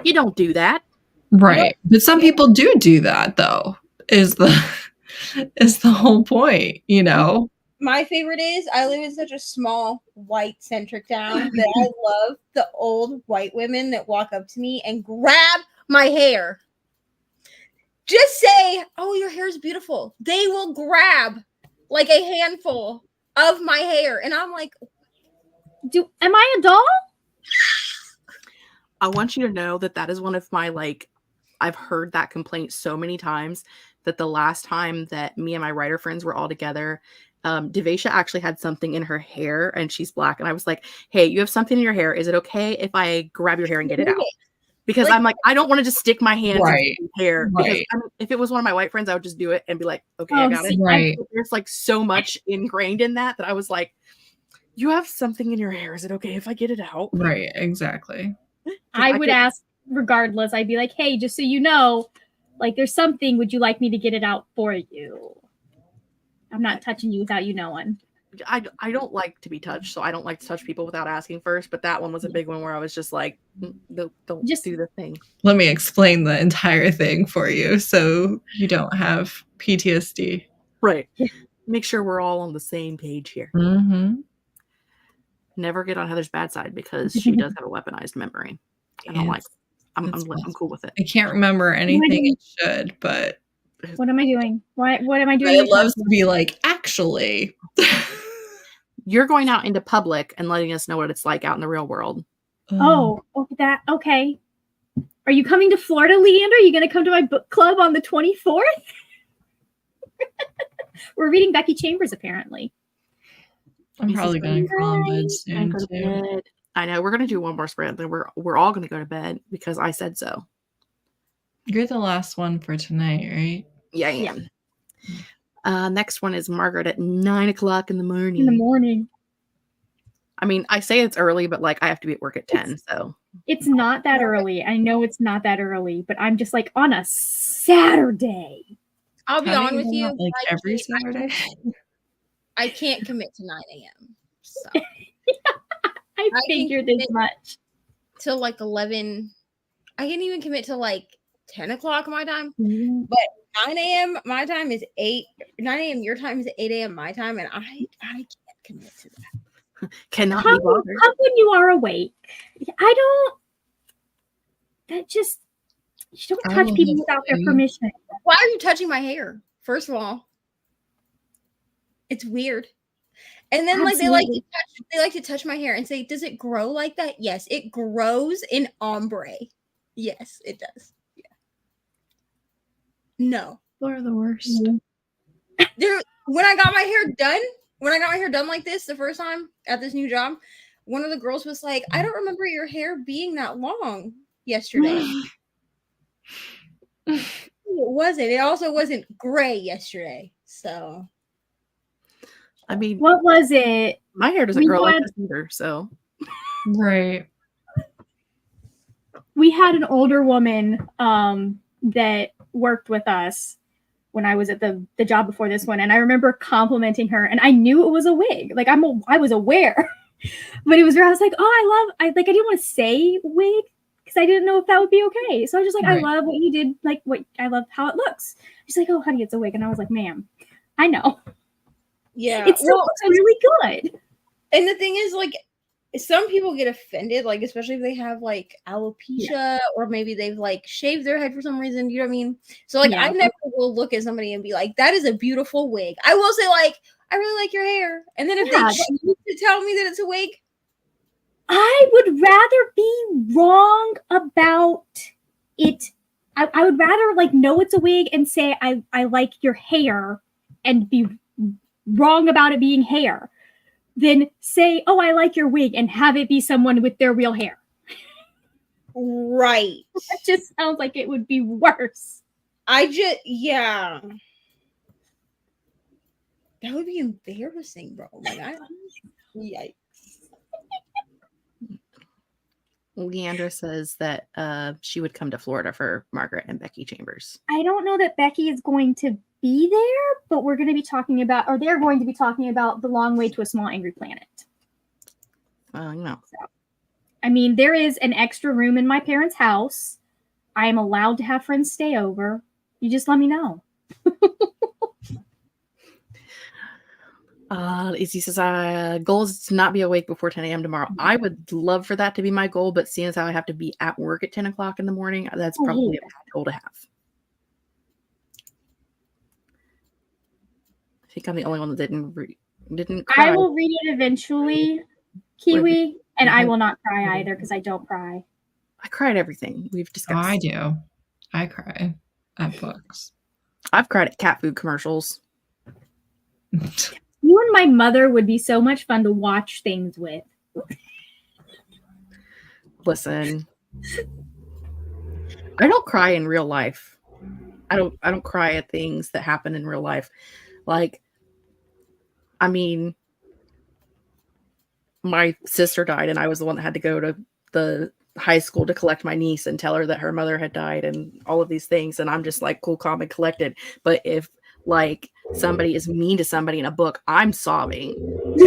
you don't do that. Right. But some people do that though, is the whole point, you know? My favorite is I live in such a small white centric town that I love the old white women that walk up to me and grab my hair. Just say, oh, your hair is beautiful. They will grab like a handful of my hair. And I'm like, Am I a doll? I want you to know that that is one of my, like, I've heard that complaint so many times that the last time that me and my writer friends were all together, Devasia actually had something in her hair and she's black. And I was like, hey, you have something in your hair. Is it okay if I grab your hair and get it out? Because Like- I'm like, I don't want to just stick my hands Right. in your hair. Because Right. I mean, if it was one of my white friends, I would just do it and be like, okay, Oh, I got it. Right. There's like so much ingrained in that I was like, you have something in your hair. Is it okay if I get it out? Right. Exactly. I would ask regardless. I'd be like, hey, just so you know, like there's something, would you like me to get it out for you? I'm not touching you without you knowing. I don't like to be touched, so I don't like to touch people without asking first. But that one was a big one where I was just like, don't Just do the thing. Let me explain the entire thing for you so you don't have PTSD. Right. Make sure we're all on the same page here. Mm-hmm. Never get on Heather's bad side because she does have a weaponized memory. I don't like. I'm cool with it. I can't remember anything it should, but what am I doing? What am I doing? it loves to be like, actually. You're going out into public and letting us know what it's like out in the real world. Oh, okay. Are you coming to Florida, Leander? Are you going to come to my book club on the 24th? We're reading Becky Chambers, apparently. I'm probably going to crawl in bed soon, Go to too. bed. I know we're gonna do one more spread, then we're all gonna go to bed because I said so. You're the last one for tonight, right? Yeah, I am. Next one is Margaret at 9 o'clock in the morning. In the morning. I mean, I say it's early, but like I have to be at work at 10, so It's not that early. I know it's not that early, but I'm just like on a Saturday. I'll be How do on with you. Like every Saturday? I can't commit to 9 a.m. So I can figured as much. till like 11. I can't even commit to like 10 o'clock my time. Mm-hmm. But 9 a.m. my time is 8. 9 a.m. your time is 8 a.m. my time, and I can't commit to that. cannot How be bothered. when you are awake? I don't. That just you don't I touch will people have without their to- permission. Why are you touching my hair? First of all, it's weird. And then like they like to touch my hair and say, "Does it grow like that?" Yes, it grows in ombre. Yes, it does. Yeah. No. People are the worst. Dude, when I got my hair done like this the first time at this new job, one of the girls was like, "I don't remember your hair being that long yesterday." It wasn't. It also wasn't gray yesterday. So I mean, What was it? my hair doesn't we grow like had- this either, so Right. We had an older woman that worked with us when I was at the job before this one, and I remember complimenting her, and I knew it was a wig. Like I was aware But it was where I was like, oh, I didn't want to say wig because I didn't know if that would be okay. So I was just like, Right. I love what you did. Like, I love how it looks. She's like, oh, honey, it's a wig. And I was like, ma'am, I know. Yeah. It still looks really good. And the thing is, like, some people get offended, like, especially if they have, like, alopecia or maybe they've, like, shaved their head for some reason. You know what I mean? So, like, I never will look at somebody and be like, that is a beautiful wig. I will say, like, I really like your hair. And then if they choose to tell me that it's a wig, I would rather be wrong about it. I would rather, like, know it's a wig and say I like your hair and be wrong about it being hair than say, oh, I like your wig and have it be someone with their real hair. right. That just sounds like it would be worse. Yeah. That would be embarrassing, bro. Like, yikes. Leandra says that she would come to Florida for Margaret and Becky Chambers. I don't know that Becky is going to be there, but we're going to be talking about, or they're going to be talking about The Long Way to a Small Angry Planet. No. So, I mean, there is an extra room in my parents' house. I am allowed to have friends stay over. You just let me know. Izzy says, goal is to not be awake before 10 a.m. tomorrow. I would love for that to be my goal, but seeing as how I have to be at work at 10 o'clock in the morning, that's probably a bad goal to have. I think I'm the only one that didn't cry. I will read it eventually, Kiwi, and I will not cry either because I don't cry. I cry at everything we've discussed. I do. I cry at books. I've cried at cat food commercials. You and my mother would be so much fun to watch things with. Listen, I don't cry in real life. I don't cry at things that happen in real life. Like, I mean, my sister died and I was the one that had to go to the high school to collect my niece and tell her that her mother had died and all of these things. And I'm just like cool, calm, and collected. But if like somebody is mean to somebody in a book, I'm sobbing.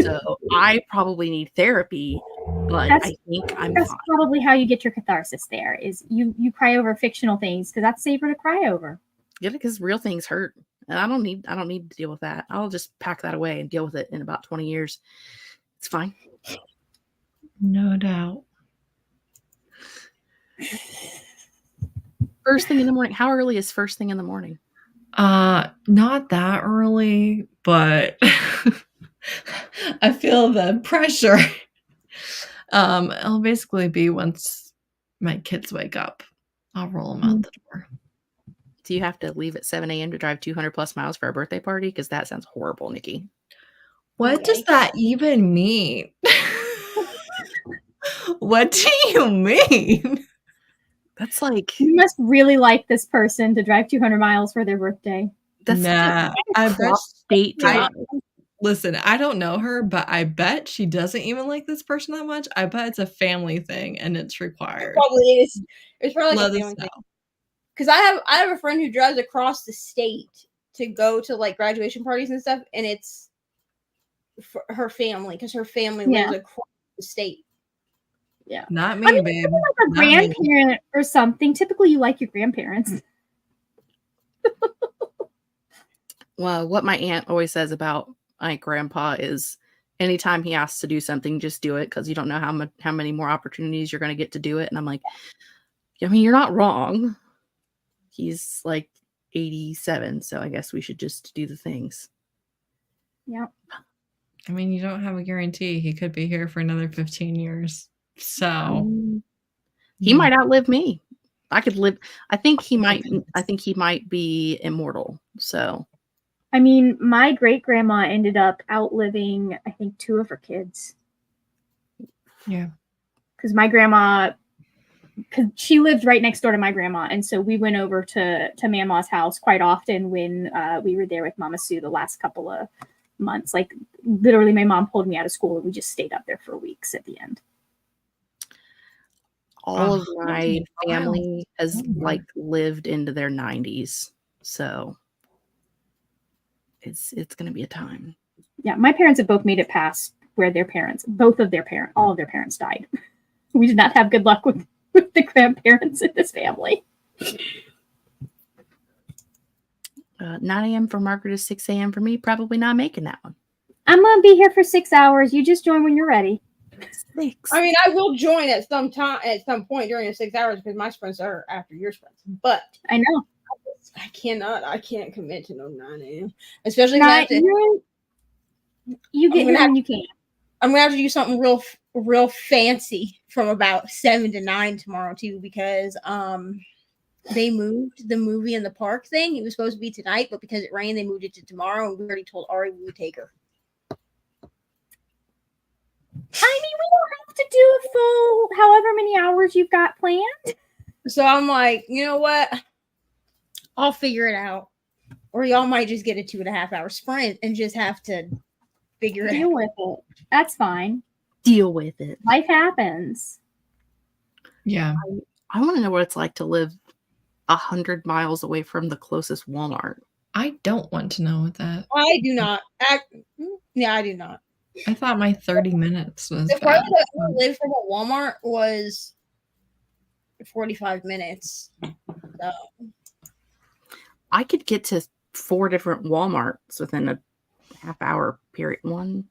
So I probably need therapy, but I think that's fine. Probably how you get your catharsis there is you cry over fictional things because that's safer to cry over. Yeah, because real things hurt. And I don't need to deal with that. I'll just pack that away and deal with it in about 20 years. It's fine. No doubt. First thing in the morning. How early is first thing in the morning? Not that early, but I feel the pressure. It'll basically be once my kids wake up, I'll roll them out the door. Do you have to leave at 7 a.m. to drive 200 plus miles for a birthday party? Because that sounds horrible, Nikki. What does that even mean? What do you mean? That's like, you must really like this person to drive 200 miles for their birthday. That's I bet state drive. Listen, I don't know her, but I bet she doesn't even like this person that much. I bet it's a family thing and it's required. It probably is. It's probably like Let a us family thing. know. Because I have a friend who drives across the state to go to like graduation parties and stuff, and it's for her family because her family lives across the state. Yeah, not me, I mean, babe. like a grandparent or something. Typically, you like your grandparents. Well, what my aunt always says about my grandpa is anytime he asks to do something, just do it because you don't know how many more opportunities you're going to get to do it. And I'm like, I mean, you're not wrong. He's like 87, so I guess we should just do the things. Yeah. I mean, you don't have a guarantee. He could be here for another 15 years. So he might outlive me. I could live. I think he might be immortal. So, I mean, my great grandma ended up outliving, I think, 2 of her kids. Yeah. Because my grandma, because she lived right next door to my grandma, and so we went over to Mama's house quite often when we were there with Mama Sue the last couple of months. Like literally, my mom pulled me out of school, and we just stayed up there for weeks at the end. All of my family has like lived into their 90s, so it's going to be a time. Yeah, my parents have both made it past where both of their parents, all of their parents died. We did not have good luck with the grandparents in this family. 9 a.m. for Margaret is 6 a.m. for me. Probably not making that one. I'm going to be here for 6 hours. You just join when you're ready. 6. I mean, I will join at some time, at some point during the 6 hours because my sprints are after your sprints. But I know. I can't commit to no 9 a.m. Especially You get here when you can. I'm gonna have to do something real fancy from about 7 to 9 tomorrow too, because they moved the movie in the park thing. It was supposed to be tonight, but because it rained, they moved it to tomorrow. And we already told Ari we would take her. I mean, we don't have to do a full however many hours you've got planned. So I'm like, you know what? I'll figure it out. Or y'all might just get a 2.5 hour sprint and just have to figure it out. Deal with it. That's fine. Deal with it. Life happens. Yeah. I want to know what it's like to live 100 miles away from the closest Walmart. I don't want to know that. I do not. I do not. I thought my 30 minutes was The bad. farthest I ever lived from a Walmart was 45 minutes. So. I could get to 4 different Walmarts within a half-hour period. 1,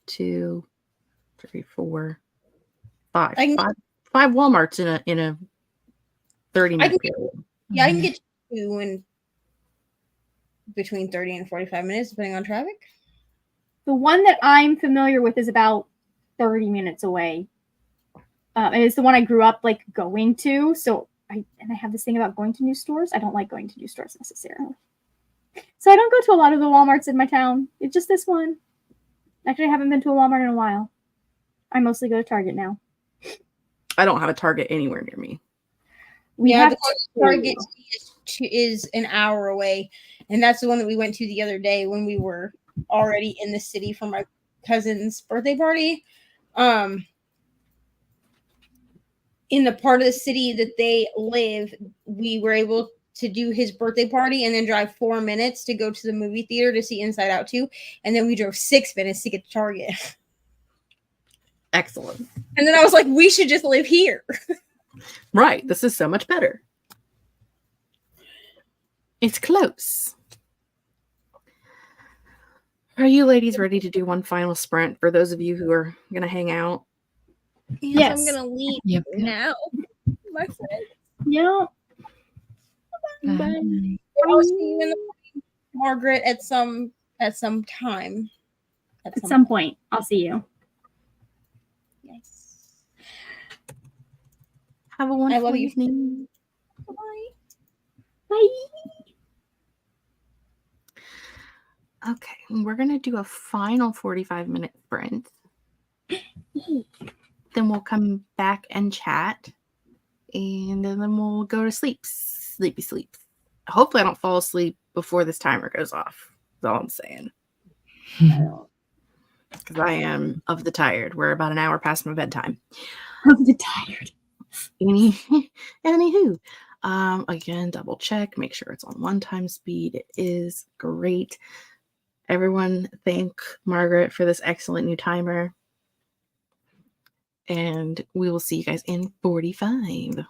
2, 3, 4, 5. Five Walmarts in a 30-minute period. Yeah, I can get to in between 30 and 45 minutes, depending on traffic. The one that I'm familiar with is about 30 minutes away. And it's the one I grew up like going to. So I have this thing about going to new stores. I don't like going to new stores necessarily. So I don't go to a lot of the Walmarts in my town. It's just this one. Actually, I haven't been to a Walmart in a while. I mostly go to Target now. I don't have a Target anywhere near me. We have the Target is an hour away, and that's the one that we went to the other day when we were already in the city for my cousin's birthday party. In the part of the city that they live, we were able to do his birthday party and then drive 4 minutes to go to the movie theater to see Inside Out 2, and then we drove 6 minutes to get to Target. Excellent. And then I was like, we should just live here. Right. This is so much better. It's close. Are you ladies ready to do one final sprint for those of you who are going to hang out? Yes. I'm going to leave now, my friend. Yeah. Bye. I'll see you in the morning, Margaret, at some time. At some point, I'll see you. Yes. Have a wonderful love you. evening. Bye. Bye. Okay, we're going to do a final 45-minute sprint. Then we'll come back and chat. And then we'll go to sleep. Sleepy sleep. Hopefully I don't fall asleep before this timer goes off. That's all I'm saying. Because I am of the tired. We're about an hour past my bedtime. Of the tired. Anywho. Again, double check. Make sure it's on 1 speed. It is great. Everyone thank Margaret for this excellent new timer. And we will see you guys in 45.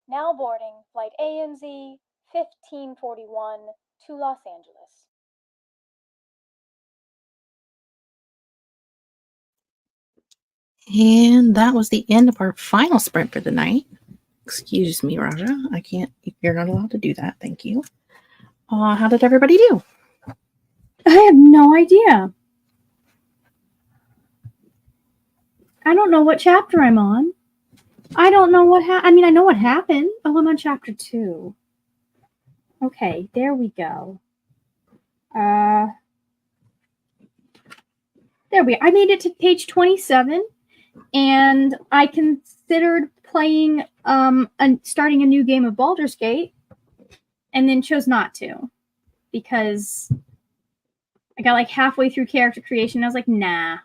Now boarding flight ANZ 1541 to Los Angeles. And that was the end of our final sprint for the night. Excuse me, Raja. I can't, you're not allowed to do that. Thank you. How did everybody do? I have no idea. I don't know what chapter I'm on. I don't know what happened. I mean, I know what happened. Oh, I'm on chapter 2. Okay, there we go. There we go. I made it to page 27, and I considered playing starting a new game of Baldur's Gate, and then chose not to because I got like halfway through character creation. And I was like, nah,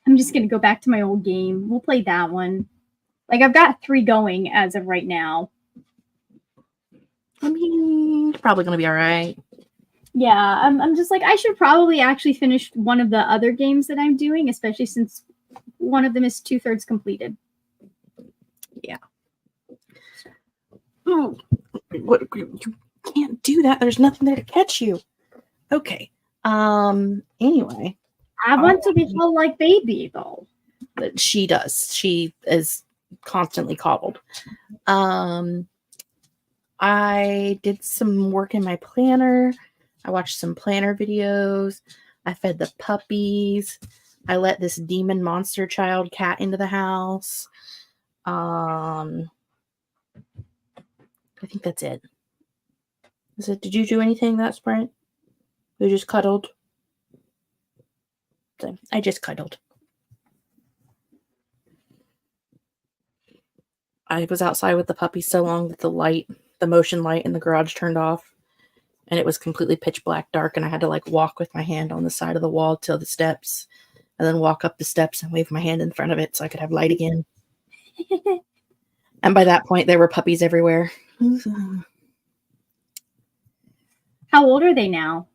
I'm just gonna go back to my old game. We'll play that one. Like, I've got 3 going as of right now. I mean, it's probably gonna be all right. Yeah, I'm just like, I should probably actually finish one of the other games that I'm doing, especially since one of them is 2/3 completed. Yeah. Oh, what? You can't do that. There's nothing there to catch you. Okay. Anyway. I want to be held like baby, though. But she does. She is constantly coddled. I did some work in my planner. I watched some planner videos. I fed the puppies. I let this demon monster child cat into the house. I think that's it. Did you do anything that sprint? You just cuddled? So, I just cuddled. I was outside with the puppies so long that the motion light in the garage turned off, and it was completely pitch black dark, and I had to like walk with my hand on the side of the wall to the steps, and then walk up the steps and wave my hand in front of it so I could have light again. And by that point, there were puppies everywhere. How old are they now?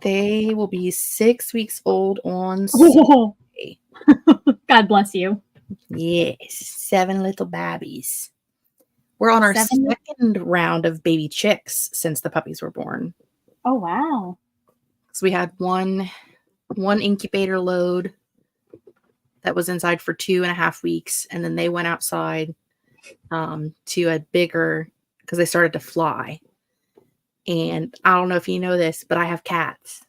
They will be 6 weeks old on Oh. God bless you. Yes, 7 little babbies. We're on our 7? second round of baby chicks since the puppies were born. Oh, wow. So we had one incubator load that was inside for 2.5 weeks, and then they went outside to a bigger, because they started to fly. And I don't know if you know this, but I have cats.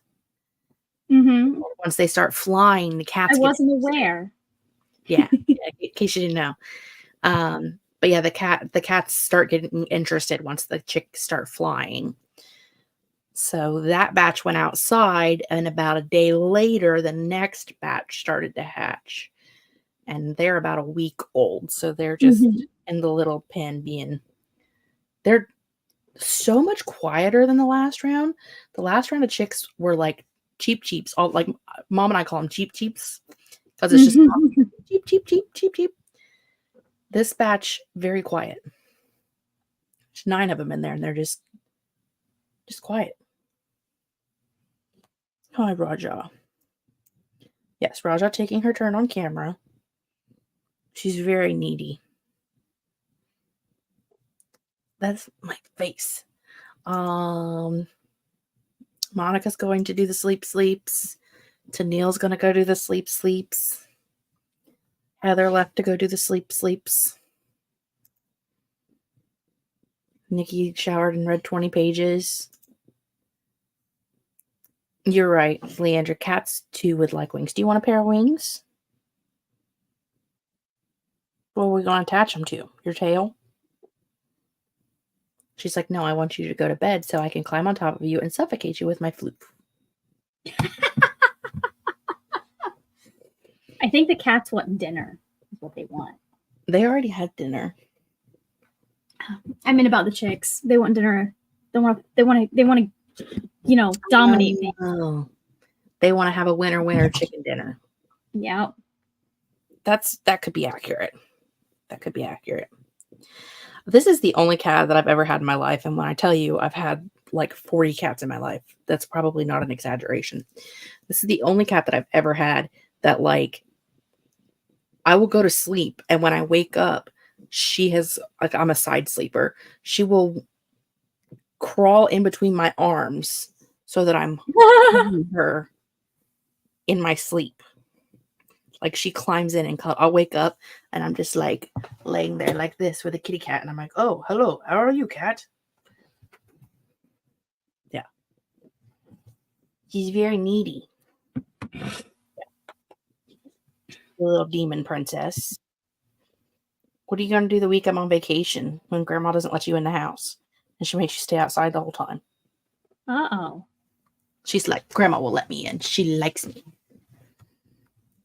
Mm-hmm. Once they start flying, the cats. I wasn't aware. Yeah, in case you didn't know. But yeah, the cats start getting interested once the chicks start flying. So that batch went outside, and about a day later, the next batch started to hatch. And they're about a week old. So they're just in the little pen they're so much quieter than the last round. The last round of chicks were like cheeps. All like Mom and I call them cheeps. Because it's just cheep. This batch, very quiet. There's 9 of them in there, and they're just quiet. Hi, Raja. Yes, Raja taking her turn on camera. She's very needy. That's my face. Monica's going to do the sleeps. Tennille's going to go do the sleeps. Heather left to go do the sleeps. Nikki showered and read 20 pages. You're right, Leandra. Cats, too, would like wings. Do you want a pair of wings? What are we going to attach them to? Your tail? She's like, no, I want you to go to bed so I can climb on top of you and suffocate you with my flute. I think the cats want dinner. Is what they want. They already had dinner. I mean, about the chicks. They want dinner. They want to, dominate things. Oh. They want to have a winner chicken dinner. Yeah. That could be accurate. This is the only cat that I've ever had in my life. And when I tell you I've had like 40 cats in my life, that's probably not an exaggeration. This is the only cat that I've ever had that, like, I will go to sleep, and when I wake up, she has, like, I'm a side sleeper. She will crawl in between my arms so that I'm holding her in my sleep. Like, she climbs in and I'll wake up and I'm just like laying there like this with a kitty cat. And I'm like, oh, hello. How are you, cat? Yeah. She's very needy. Yeah. The little demon princess. What are you going to do the week I'm on vacation when grandma doesn't let you in the house? And she makes you stay outside the whole time. Uh-oh. She's like, grandma will let me in. She likes me.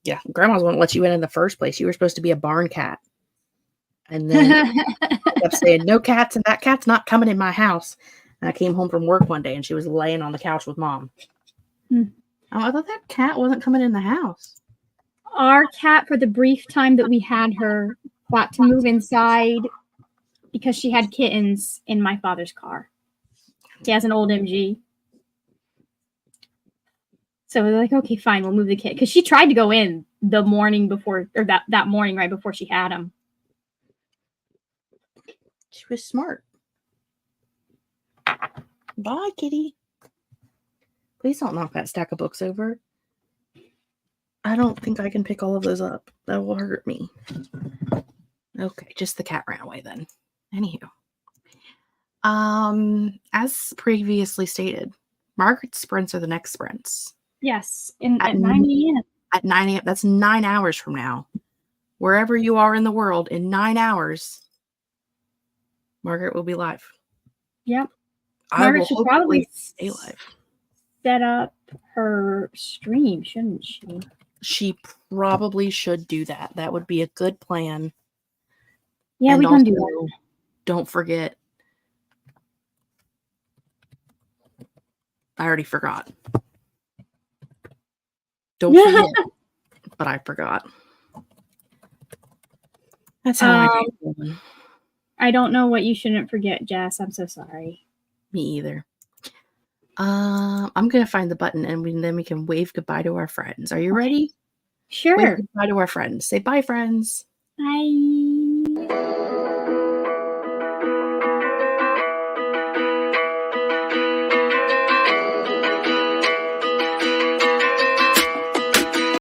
Yeah, grandma's won't let you in the first place. You were supposed to be a barn cat. And then I kept saying, no cats, and that cat's not coming in my house. And I came home from work one day and she was laying on the couch with mom. Oh, I thought that cat wasn't coming in the house. Our cat, for the brief time that we had her, got to move inside because she had kittens in my father's car. He has an old MG. So we're like, okay, fine, we'll move the kid. Because she tried to go in the morning before, or that morning right before she had him. She was smart. Bye, kitty. Please don't knock that stack of books over. I don't think I can pick all of those up. That will hurt me. Okay, just the cat ran away then. Anywho. As previously stated, Margaret's sprints are the next sprints. Yes, at 9 a.m. At 9 a.m. That's 9 hours from now. Wherever you are in the world, in 9 hours, Margaret will be live. Yep. I will Margaret should hopefully probably stay live. set up her stream, shouldn't she? She probably should do that. That would be a good plan. Yeah, And we can do that. Don't forget. I already forgot. Don't forget. But I forgot. That's how I do. I don't know what you shouldn't forget, Jess. I'm so sorry. Me either. I'm gonna find the button and then we can wave goodbye to our friends. Are you ready? Sure. Wave goodbye to our friends. Say bye, friends. Bye.